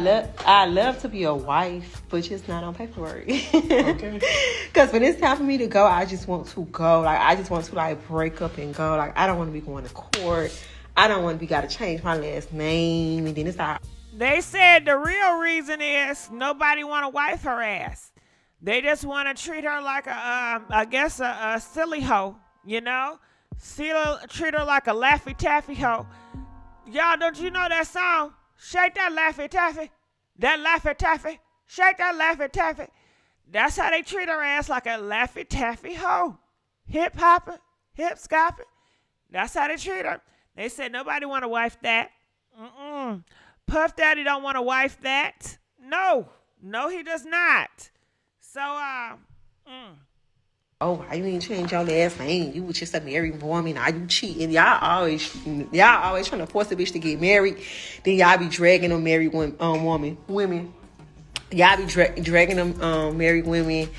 love to be a wife, but just not on paperwork. Okay. Because when it's time for me to go, I just want to go. Like, I just want to, like, break up and go. Like, I don't want to be going to court. I don't want to be got to change my last name. And then it's like, they said the real reason is nobody want to wife her ass. They just want to treat her like a silly hoe, you know? Treat her like a Laffy Taffy hoe. Y'all, don't you know that song? Shake that Laffy Taffy. That Laffy Taffy. Shake that Laffy Taffy. That's how they treat her ass, like a Laffy Taffy hoe. Hip hopping, hip scopping. That's how they treat her. They said nobody want to wife that. Puff Daddy don't want to wife that. No, he does not. So, oh, why you ain't change your last name? You was just a married woman. Are you cheating? Y'all always trying to force a bitch to get married. Then y'all be dragging them married women. Y'all be dragging them married women,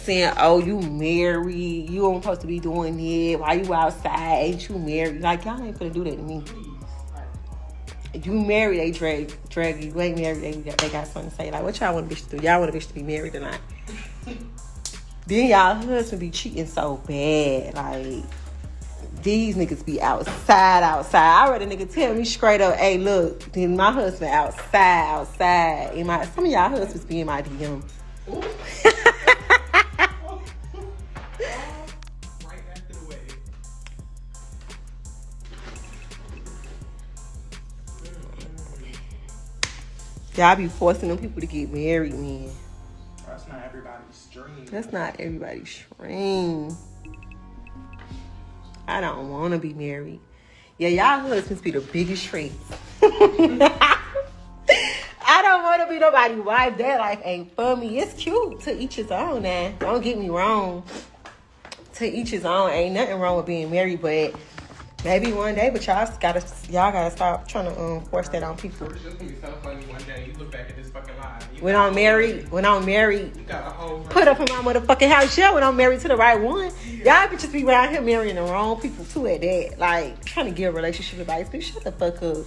saying, "Oh, you married? You ain't supposed to be doing it. Why you outside? Ain't you married?" Like, y'all ain't gonna do that to me. You married, they drag you. You ain't married, they got something to say. Like, what y'all want a bitch to do? Y'all want a bitch to be married or not? Then y'all husband be cheating so bad. Like, these niggas be outside. I read a nigga tell me straight up, hey, look, then my husband outside. Some of y'all husbands be in my DM. Y'all be forcing them people to get married, man. That's not everybody's dream. That's not everybody's dream. I don't want to be married. Yeah, y'all husbands be the biggest tricks. I don't want to be nobody's wife. That life ain't for me. It's cute. To each his own, now. Don't get me wrong. To each his own. Ain't nothing wrong with being married, but maybe one day. But y'all gotta stop trying to force that on people. It's just gonna be so funny one day. You look back at this fucking live. When I'm married, you got a whole put up in my motherfucking house. Yeah, when I'm married to the right one. Y'all bitches be around here marrying the wrong people too at that. Like, trying to give relationship advice. Bitch, shut the fuck up.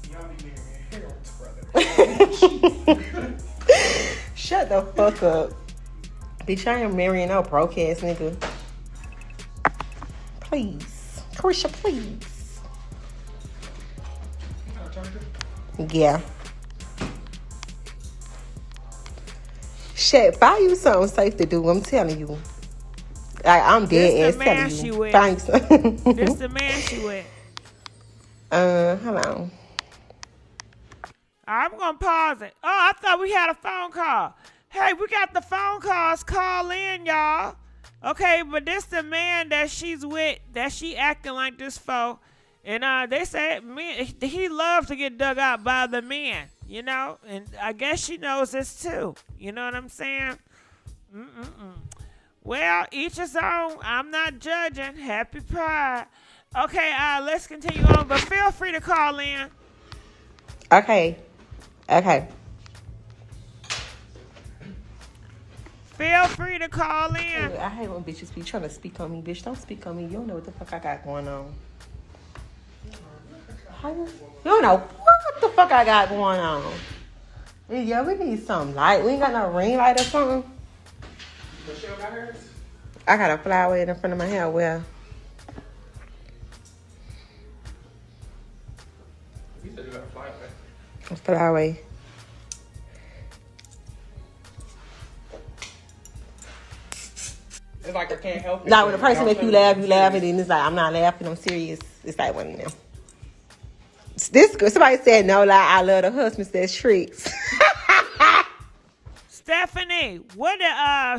Y'all be marrying heroes, brother. Shut the fuck up. Bitch, I ain't marrying no broke ass nigga. Please. Kareesha, please. Yeah. Shit, buy you something safe to do. I'm telling you. Like, I'm dead ass telling you. Thanks. This the man she with. Hold on. I'm gonna pause it. Oh, I thought we had a phone call. Hey, we got the phone calls. Call in, y'all. Okay, but this the man that she's with, that she acting like this for. And they say he loves to get dug out by the men, you know? And I guess she knows this too. You know what I'm saying? Well, each his own. I'm not judging. Happy Pride. Okay, let's continue on. But feel free to call in. Okay. Feel free to call in. I hate when bitches be trying to speak on me. Bitch, don't speak on me. You don't know what the fuck I got going on. You don't know what the fuck I got going on. Yeah, we need something light. We ain't got no ring light or something. Michelle got hers? I got a flower in front of my hair. Well, You said you got a fly away. a flower. It's like I can't help it. Like when a person make you laugh, and then it's like, I'm not laughing, I'm serious. It's like one of them. This girl, somebody said, no lie, I love the husband says tricks. Stephanie, what did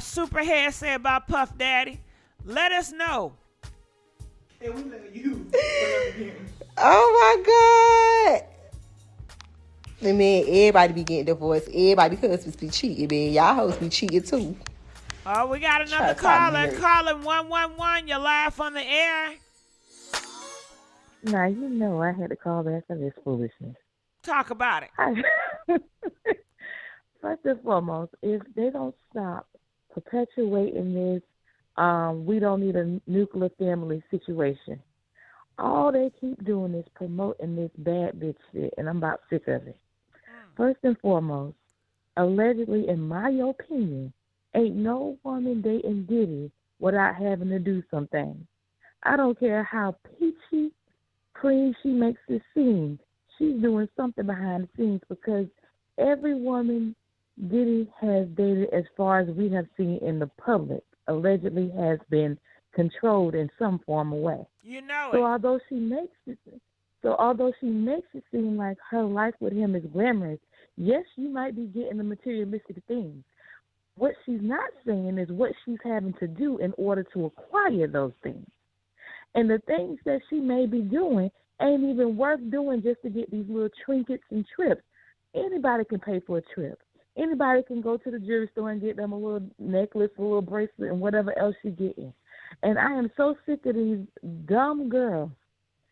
Superhead say about Puff Daddy? Let us know. And we let you. Oh my God. I mean, everybody be getting divorced. Everybody husbands be cheating, man. Y'all hoes be cheating too. Oh, we got another caller. Calling 111. You're live on the air. Now, you know I had to call back for this foolishness. Talk about it. First and foremost, if they don't stop perpetuating this, we don't need a nuclear family situation. All they keep doing is promoting this bad bitch shit, and I'm about sick of it. First and foremost, allegedly, in my opinion, ain't no woman dating Diddy without having to do something. I don't care how peachy clean she makes it seem. She's doing something behind the scenes, because every woman Diddy has dated, as far as we have seen in the public, allegedly has been controlled in some form of way. You know So it. although she makes it seem like her life with him is glamorous, yes, she might be getting the materialistic things. What she's not saying is what she's having to do in order to acquire those things. And the things that she may be doing ain't even worth doing just to get these little trinkets and trips. Anybody can pay for a trip. Anybody can go to the jewelry store and get them a little necklace, a little bracelet, and whatever else you're getting. And I am so sick of these dumb girls,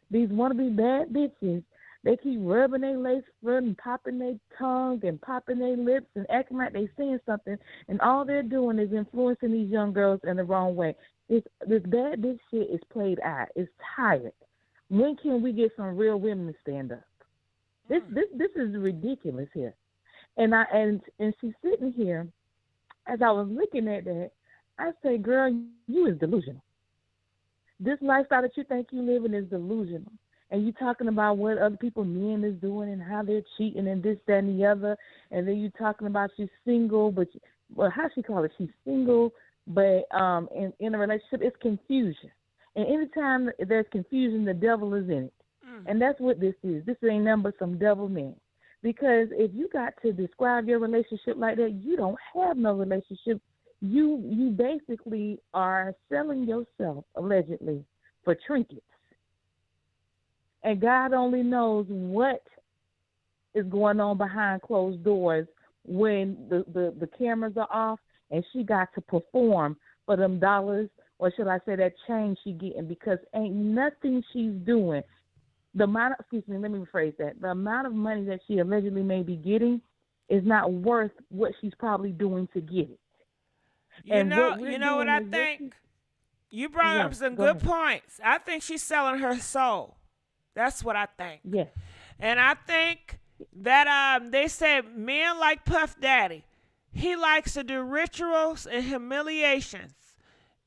these wannabe bad bitches. They keep rubbing their lace front and popping their tongue and popping their lips and acting like they saying something, and all they're doing is influencing these young girls in the wrong way. This bad bitch shit is played out. It's tired. When can we get some real women to stand up? This is ridiculous here. And she's sitting here. As I was looking at that, I say, girl, you is delusional. This lifestyle that you think you living is delusional. And you talking about what other people, men, is doing and how they're cheating and this, that, and the other. And then you talking about she's single, but how she call it? She's single, but in a relationship, it's confusion. And anytime there's confusion, the devil is in it. And that's what this is. This ain't nothing but some devil men. Because if you got to describe your relationship like that, you don't have no relationship. You basically are selling yourself, allegedly, for trinkets. And God only knows what is going on behind closed doors when the cameras are off and she got to perform for them dollars, or should I say that change she getting, because ain't nothing she's doing. The amount of money that she allegedly may be getting is not worth what she's probably doing to get it. You know what I think? You brought up some good points. I think she's selling her soul. That's what I think. Yes. And I think that they said men like Puff Daddy, he likes to do rituals and humiliations.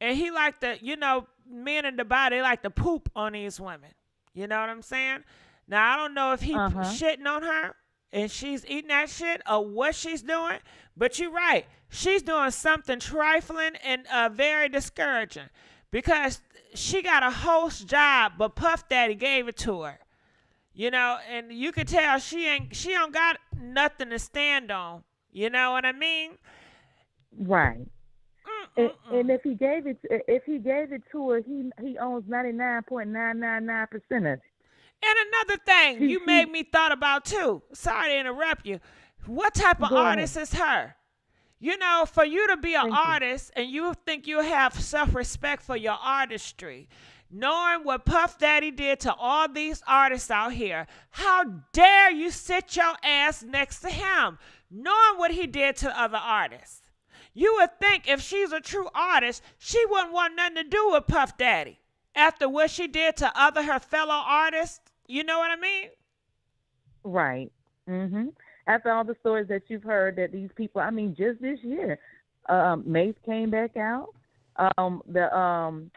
And he like to, men in Dubai, they like to poop on these women. You know what I'm saying? Now, I don't know if he shitting on her and she's eating that shit or what she's doing, but you're right. She's doing something trifling and very discouraging because she got a host job, but Puff Daddy gave it to her. You know, and you can tell she don't got nothing to stand on. You know what I mean? Right. And if he gave it to her, he owns 99.999% of it. And another thing you made me thought about too. Sorry to interrupt you. What type of artist is her? You know, for you to be an artist and you think you have self-respect for your artistry, knowing what Puff Daddy did to all these artists out here, how dare you sit your ass next to him, knowing what he did to other artists? You would think if she's a true artist, she wouldn't want nothing to do with Puff Daddy after what she did to her fellow artists. You know what I mean? Right. After all the stories that you've heard that these people, I mean, just this year, Mace came back out. The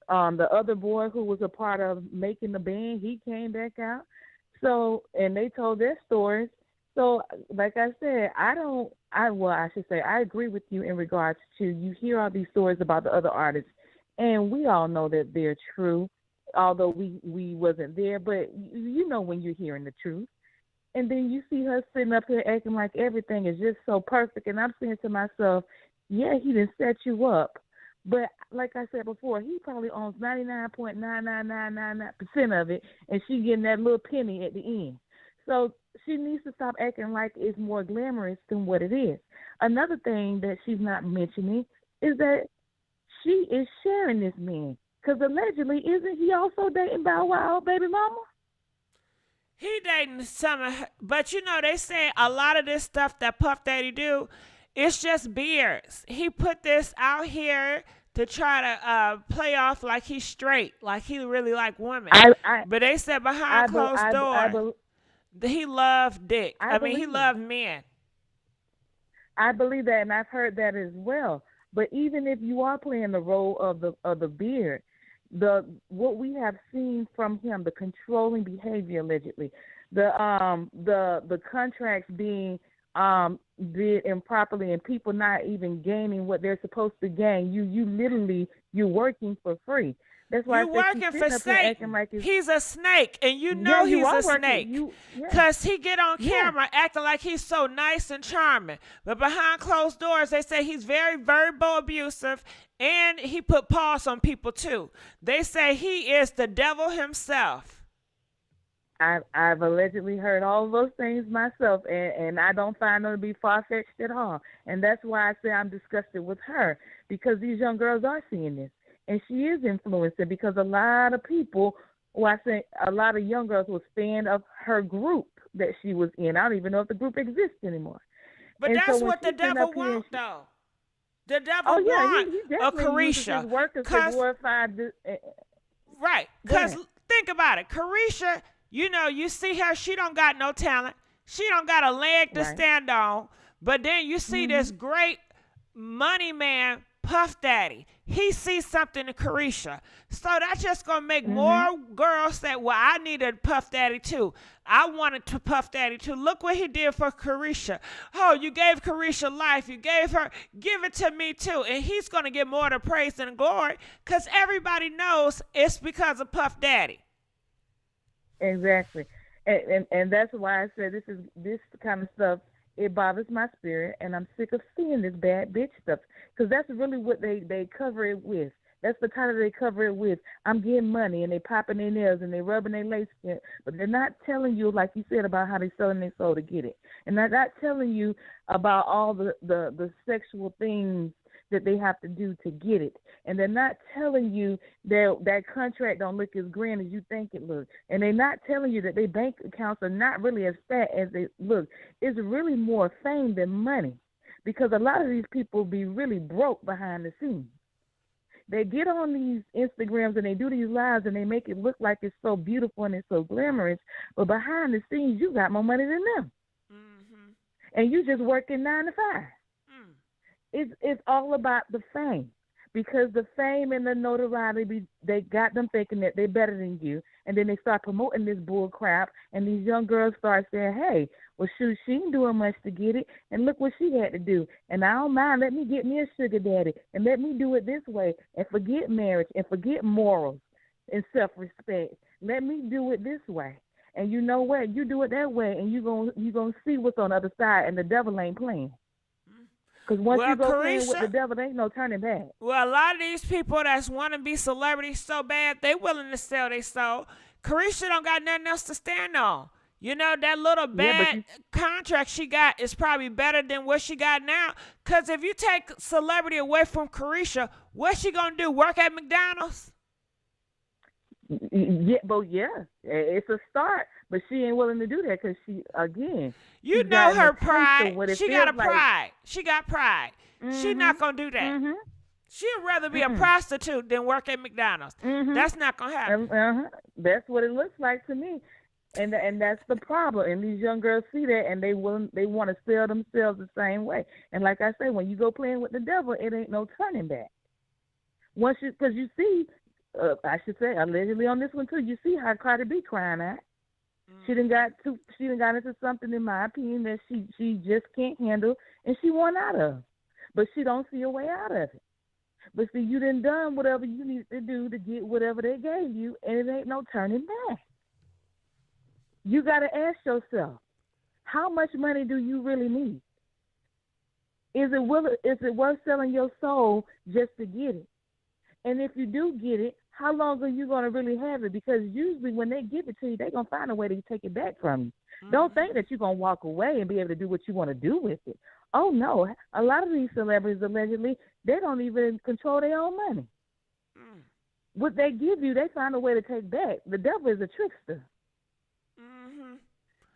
other boy who was a part of making the band, he came back out. So, and they told their stories. So, like I said, I should say, I agree with you in regards to you hear all these stories about the other artists, and we all know that they're true, although we wasn't there, but you know when you're hearing the truth. And then you see her sitting up here acting like everything is just so perfect, and I'm saying to myself, yeah, he didn't set you up. But like I said before, he probably owns 99.99999% of it, and she getting that little penny at the end. So she needs to stop acting like it's more glamorous than what it is. Another thing that she's not mentioning is that she is sharing this man. Because allegedly, isn't he also dating Bow Wow baby mama? He dating some of her, but you know, they say a lot of this stuff that Puff Daddy do, it's just beers. He put this out here to try to play off like he's straight, like he really like women. But they said behind closed doors, he loved dick. He loved men. I believe that, and I've heard that as well. But even if you are playing the role of the beard, what we have seen from him, the controlling behavior allegedly, the contracts being did improperly, and people not even gaining what they're supposed to gain. You're working for free. That's why you're working for Satan. Like he's a snake, and you know he's a snake because he get on camera acting like he's so nice and charming, but behind closed doors they say he's very verbal abusive, and he put paws on people too. They say he is the devil himself. I've allegedly heard all those things myself, and I don't find them to be far-fetched at all. And that's why I say I'm disgusted with her, because these young girls are seeing this. And she is influencing, because a lot of people, a lot of young girls was fan of her group that she was in. I don't even know if the group exists anymore. But and that's so what the devil wants, though. The devil wants a Kareesha. Right. Because think about it. Kareesha, you know, you see her, she don't got no talent. She don't got a leg to stand on. But then you see this great money man, Puff Daddy. He sees something in Kareesha. So that's just going to make more girls say, well, I needed Puff Daddy too. I wanted to Puff Daddy too. Look what he did for Kareesha. Oh, you gave Kareesha life. You gave her, give it to me too. And he's going to get more of the praise and glory because everybody knows it's because of Puff Daddy. Exactly. And that's why I said this kind of stuff, it bothers my spirit, and I'm sick of seeing this bad bitch stuff, because that's really what they cover it with. That's the title they cover it with. I'm getting money, and they popping their nails, and they rubbing their lace skin, but they're not telling you, like you said, about how they selling their soul to get it. And they're not telling you about all the sexual things that they have to do to get it. And they're not telling you that contract don't look as grand as you think it looks. And they're not telling you that their bank accounts are not really as fat as they look. It's really more fame than money, because a lot of these people be really broke behind the scenes. They get on these Instagrams and they do these lives and they make it look like it's so beautiful and it's so glamorous, but behind the scenes you got more money than them. And you just working 9 to 5. It's all about the fame. because the fame and the notoriety, they got them thinking that they're better than you, and then they start promoting this bull crap, and these young girls start saying, hey, well, shoot, she ain't doing much to get it, and look what she had to do, and I don't mind, let me get me a sugar daddy, and let me do it this way, and forget marriage, and forget morals and self-respect. Let me do it this way. And you know what? You do it that way, and you're gonna see what's on the other side, and the devil ain't playing. Because once you go playing with the devil, there ain't no turning back. Well, a lot of these people that's want to be celebrities so bad, they willing to sell their soul. Kareesha don't got nothing else to stand on. You know, that little bad contract she got is probably better than what she got now. Because if you take celebrity away from Kareesha, what's she going to do, work at McDonald's? Yeah, it's a start, but she ain't willing to do that because she, again, you know her pride. She got a pride. She got pride. She's not gonna do that. She'd rather be a prostitute than work at McDonald's. That's not gonna happen. That's what it looks like to me, and that's the problem. And these young girls see that, and they want to sell themselves the same way. And like I say, when you go playing with the devil, it ain't no turning back. Because you see. I should say, allegedly on this one too. You see how Cardi B crying out. She done got into something, in my opinion, that she just can't handle, and she want out of. But she don't see a way out of it. But see, you done whatever you need to do to get whatever they gave you, and it ain't no turning back. You got to ask yourself, how much money do you really need? Is it worth selling your soul just to get it? And if you do get it, how long are you going to really have it? Because usually when they give it to you, they're going to find a way to take it back from you. Don't think that you're going to walk away and be able to do what you want to do with it. Oh, no. A lot of these celebrities, allegedly, they don't even control their own money. What they give you, they find a way to take back. The devil is a trickster.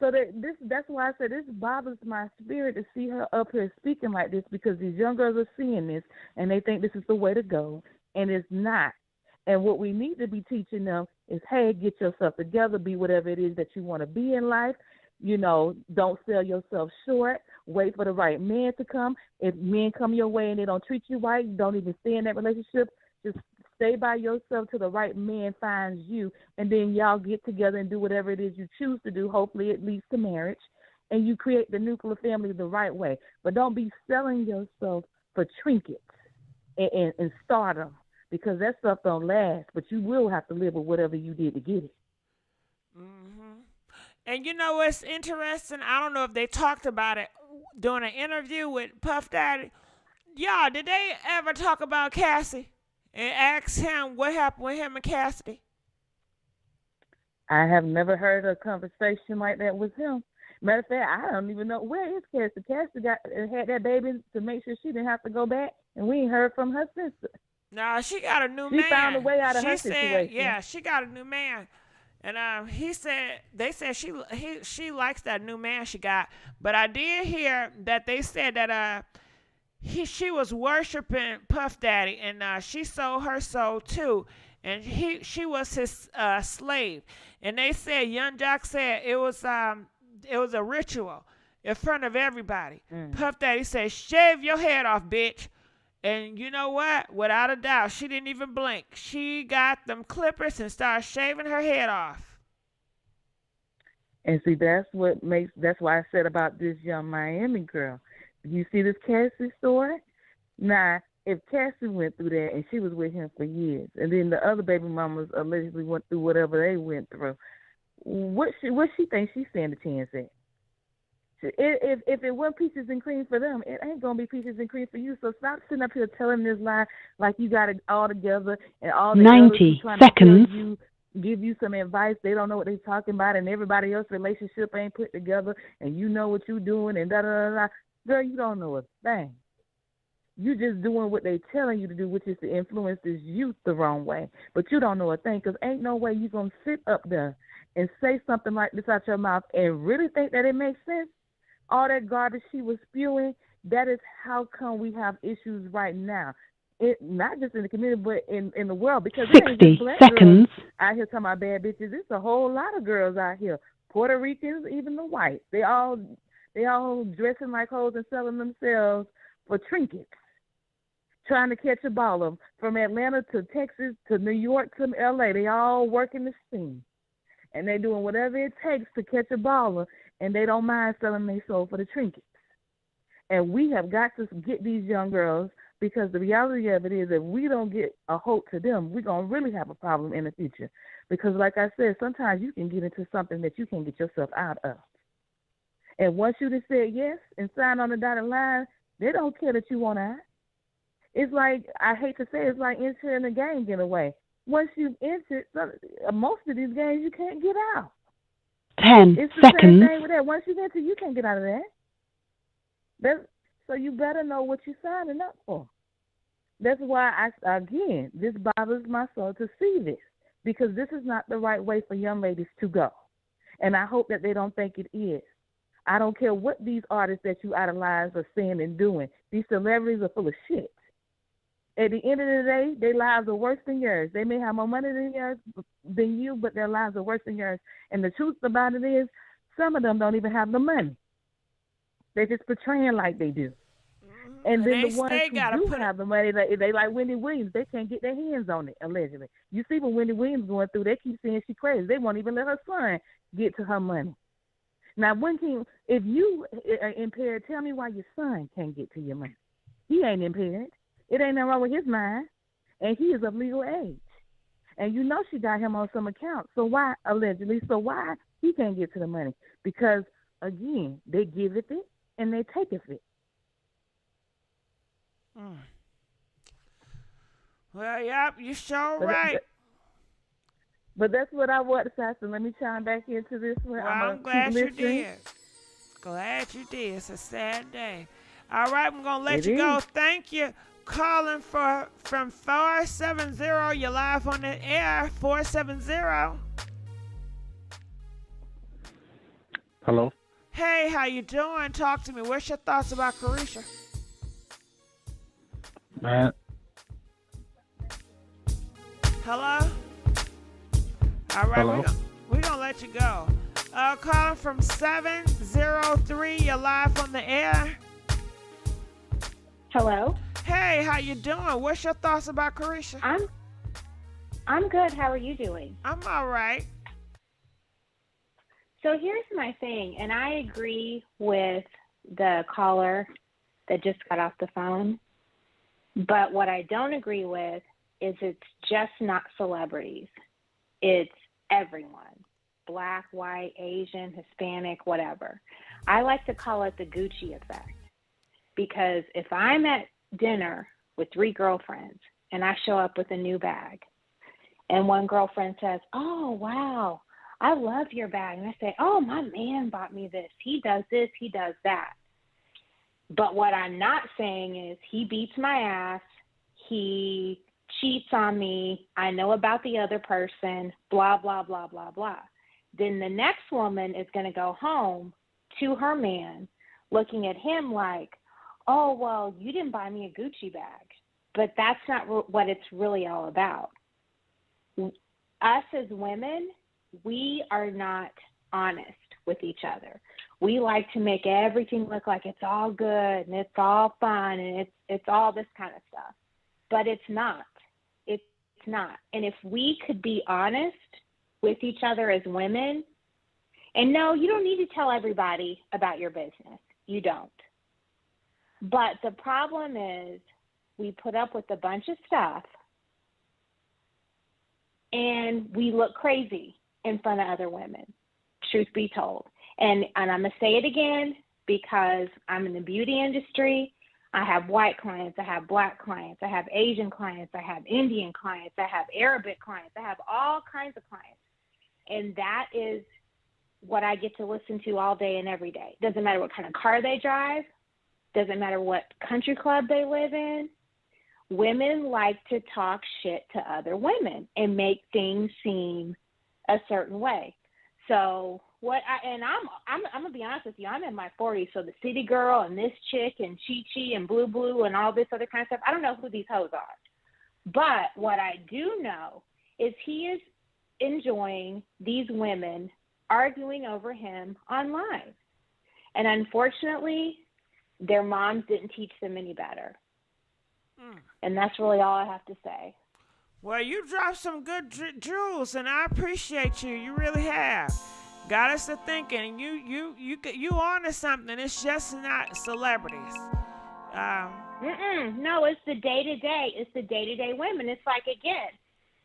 So that's why I said this bothers my spirit to see her up here speaking like this, because these young girls are seeing this, and they think this is the way to go, and it's not. And what we need to be teaching them is, hey, get yourself together, be whatever it is that you want to be in life. You know, don't sell yourself short. Wait for the right man to come. If men come your way and they don't treat you right, don't even stay in that relationship. Just stay by yourself till the right man finds you, and then y'all get together and do whatever it is you choose to do. Hopefully it leads to marriage, and you create the nuclear family the right way. But don't be selling yourself for trinkets and stardom. Because that stuff don't last, but you will have to live with whatever you did to get it. And you know what's interesting? I don't know if they talked about it during an interview with Puff Daddy. Y'all, did they ever talk about Cassie and ask him what happened with him and Cassidy? I have never heard a conversation like that with him. Matter of fact, I don't even know, where is Cassie? Cassie had that baby to make sure she didn't have to go back, and we ain't heard from her since. No, she got a new man. She found a way out of her situation. Yeah, she got a new man. And they said she likes that new man she got. But I did hear that they said that she was worshiping Puff Daddy, and she sold her soul too. And she was his slave. And they said, Young Jock said it was a ritual in front of everybody. Puff Daddy said, shave your head off, bitch. And you know what? Without a doubt, she didn't even blink. She got them clippers and started shaving her head off. And see, that's why I said about this young Miami girl. You see this Cassie story? Now, if Cassie went through that and she was with him for years, and then the other baby mamas allegedly went through whatever they went through, what she think she's standing a chance at? If it wasn't peaches and cream for them, it ain't gonna be peaches and cream for you. So stop sitting up here telling this lie like you got it all together, and all the 90 trying seconds. To give you some advice. They don't know what they're talking about, and everybody else's relationship ain't put together, and you know what you're doing, and da da da da. Girl, you don't know a thing. You just doing what they telling you to do, which is to influence this youth the wrong way. But you don't know a thing, because ain't no way you gonna sit up there and say something like this out your mouth and really think that it makes sense. All that garbage she was spewing, that is how come we have issues right now. Not just in the community, but in the world. Because 60 seconds. Out here talking about bad bitches. It's a whole lot of girls out here. Puerto Ricans, even the whites. They all dressing like hoes and selling themselves for trinkets. trying to catch a baller from Atlanta to Texas to New York to LA. They all working the scene. And they're doing whatever it takes to catch a baller, and they don't mind selling their soul for the trinkets. And we have got to get these young girls, because the reality of it is if we don't get a hold to them, we're going to really have a problem in the future. Because like I said, sometimes you can get into something that you can't get yourself out of. And once you just said yes and signed on the dotted line, they don't care that you want out. It's like, I hate to say, it's like entering a game getaway. Once you've entered, most of these games you can't get out. 10 it's the seconds. Same thing with that. Once you enter, you can't get out of that. So you better know what you're signing up for. That's why, again, this bothers my soul to see this, because this is not the right way for young ladies to go. And I hope that they don't think it is. I don't care what these artists that you idolize are saying and doing. These celebrities are full of shit. At the end of the day, their lives are worse than yours. They may have more money than you, but their lives are worse than yours. And the truth about it is, some of them don't even have the money. They're just portraying like they do. And then the ones who do have the money, they like Wendy Williams, they can't get their hands on it, allegedly. You see what Wendy Williams going through, they keep saying she's crazy. They won't even let her son get to her money. Now, if you are impaired, tell me why your son can't get to your money. He ain't impaired. It ain't nothing wrong with his mind, and he is of legal age. And you know she got him on some account. So why, allegedly, he can't get to the money? Because, again, they give it and they take it. Well, yep, you sure right. But that's what I want to say. So let me chime back into this one. Well, I'm glad you did. Glad you did. It's a sad day. All right, I'm going to let you go. Thank you. Calling from 470. You're live on the air. 470. Hello. Hey, how you doing? Talk to me. What's your thoughts about Kareesha? Man. Hello? All right, Hello? we're going to let you go. Calling from 703. You're live on the air. Hello. Hey, how you doing? What's your thoughts about Kareesha? I'm good. How are you doing? I'm all right. So here's my thing, and I agree with the caller that just got off the phone. But what I don't agree with is it's just not celebrities. It's everyone. Black, white, Asian, Hispanic, whatever. I like to call it the Gucci effect. Because if I'm at dinner with 3 girlfriends and I show up with a new bag and one girlfriend says, "Oh, wow, I love your bag." And I say, "Oh, my man bought me this. He does this, he does that." But what I'm not saying is he beats my ass, he cheats on me, I know about the other person, blah, blah, blah, blah, blah. Then the next woman is going to go home to her man looking at him like, "Oh, well, you didn't buy me a Gucci bag." But that's not what it's really all about. Us as women, we are not honest with each other. We like to make everything look like it's all good and it's all fun and it's all this kind of stuff. But it's not. It's not. And if we could be honest with each other as women, and no, you don't need to tell everybody about your business. You don't. But the problem is we put up with a bunch of stuff and we look crazy in front of other women, truth be told. And I'm going to say it again because I'm in the beauty industry. I have white clients, I have black clients, I have Asian clients, I have Indian clients, I have Arabic clients, I have all kinds of clients. And that is what I get to listen to all day and every day. Doesn't matter what kind of car they drive. Doesn't matter what country club they live in. Women like to talk shit to other women and make things seem a certain way. So I'm gonna be honest with you. I'm in my 40s, so the city girl and this chick and Chi and Blue and all this other kind of stuff. I don't know who these hoes are, but what I do know is he is enjoying these women arguing over him online, and unfortunately, their moms didn't teach them any better. And that's really all I have to say. Well, you dropped some good jewels, and I appreciate you. You really have. Got us to thinking. You on to something. It's just not celebrities. No, it's the day-to-day. It's the day-to-day women. It's like, again,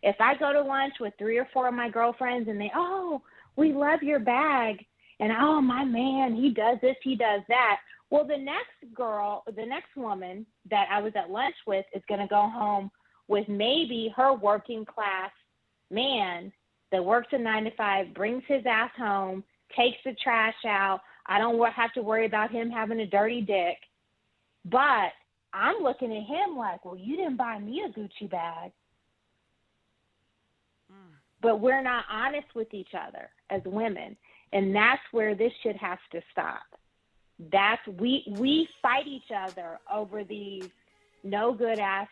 if I go to lunch with 3 or 4 of my girlfriends and they, oh, we love your bag, and oh, my man, he does this, he does that. Well, the next woman that I was at lunch with is going to go home with maybe her working class man that works a 9 to 5, brings his ass home, takes the trash out. I don't have to worry about him having a dirty dick. But I'm looking at him like, well, you didn't buy me a Gucci bag. But we're not honest with each other as women. And that's where this shit has to stop. We fight each other over these no good ass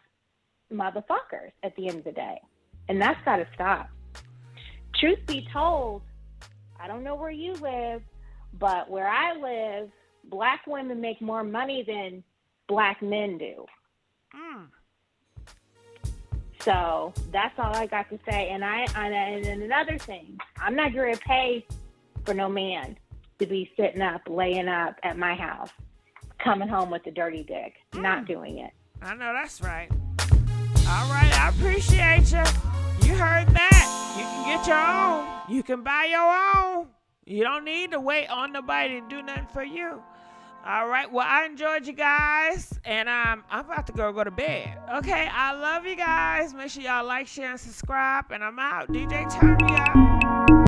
motherfuckers at the end of the day. And that's got to stop. Truth be told, I don't know where you live, but where I live, black women make more money than black men do. So that's all I got to say. And another thing, I'm not going to pay for no man to be sitting up, laying up at my house, coming home with a dirty dick. Not doing it. I know that's right. All right, I appreciate you. You heard that. You can get your own. You can buy your own. You don't need to wait on nobody to do nothing for you. All right, well, I enjoyed you guys, and I'm about to go to bed. Okay, I love you guys. Make sure y'all like, share, and subscribe, and I'm out. DJ, turn me up.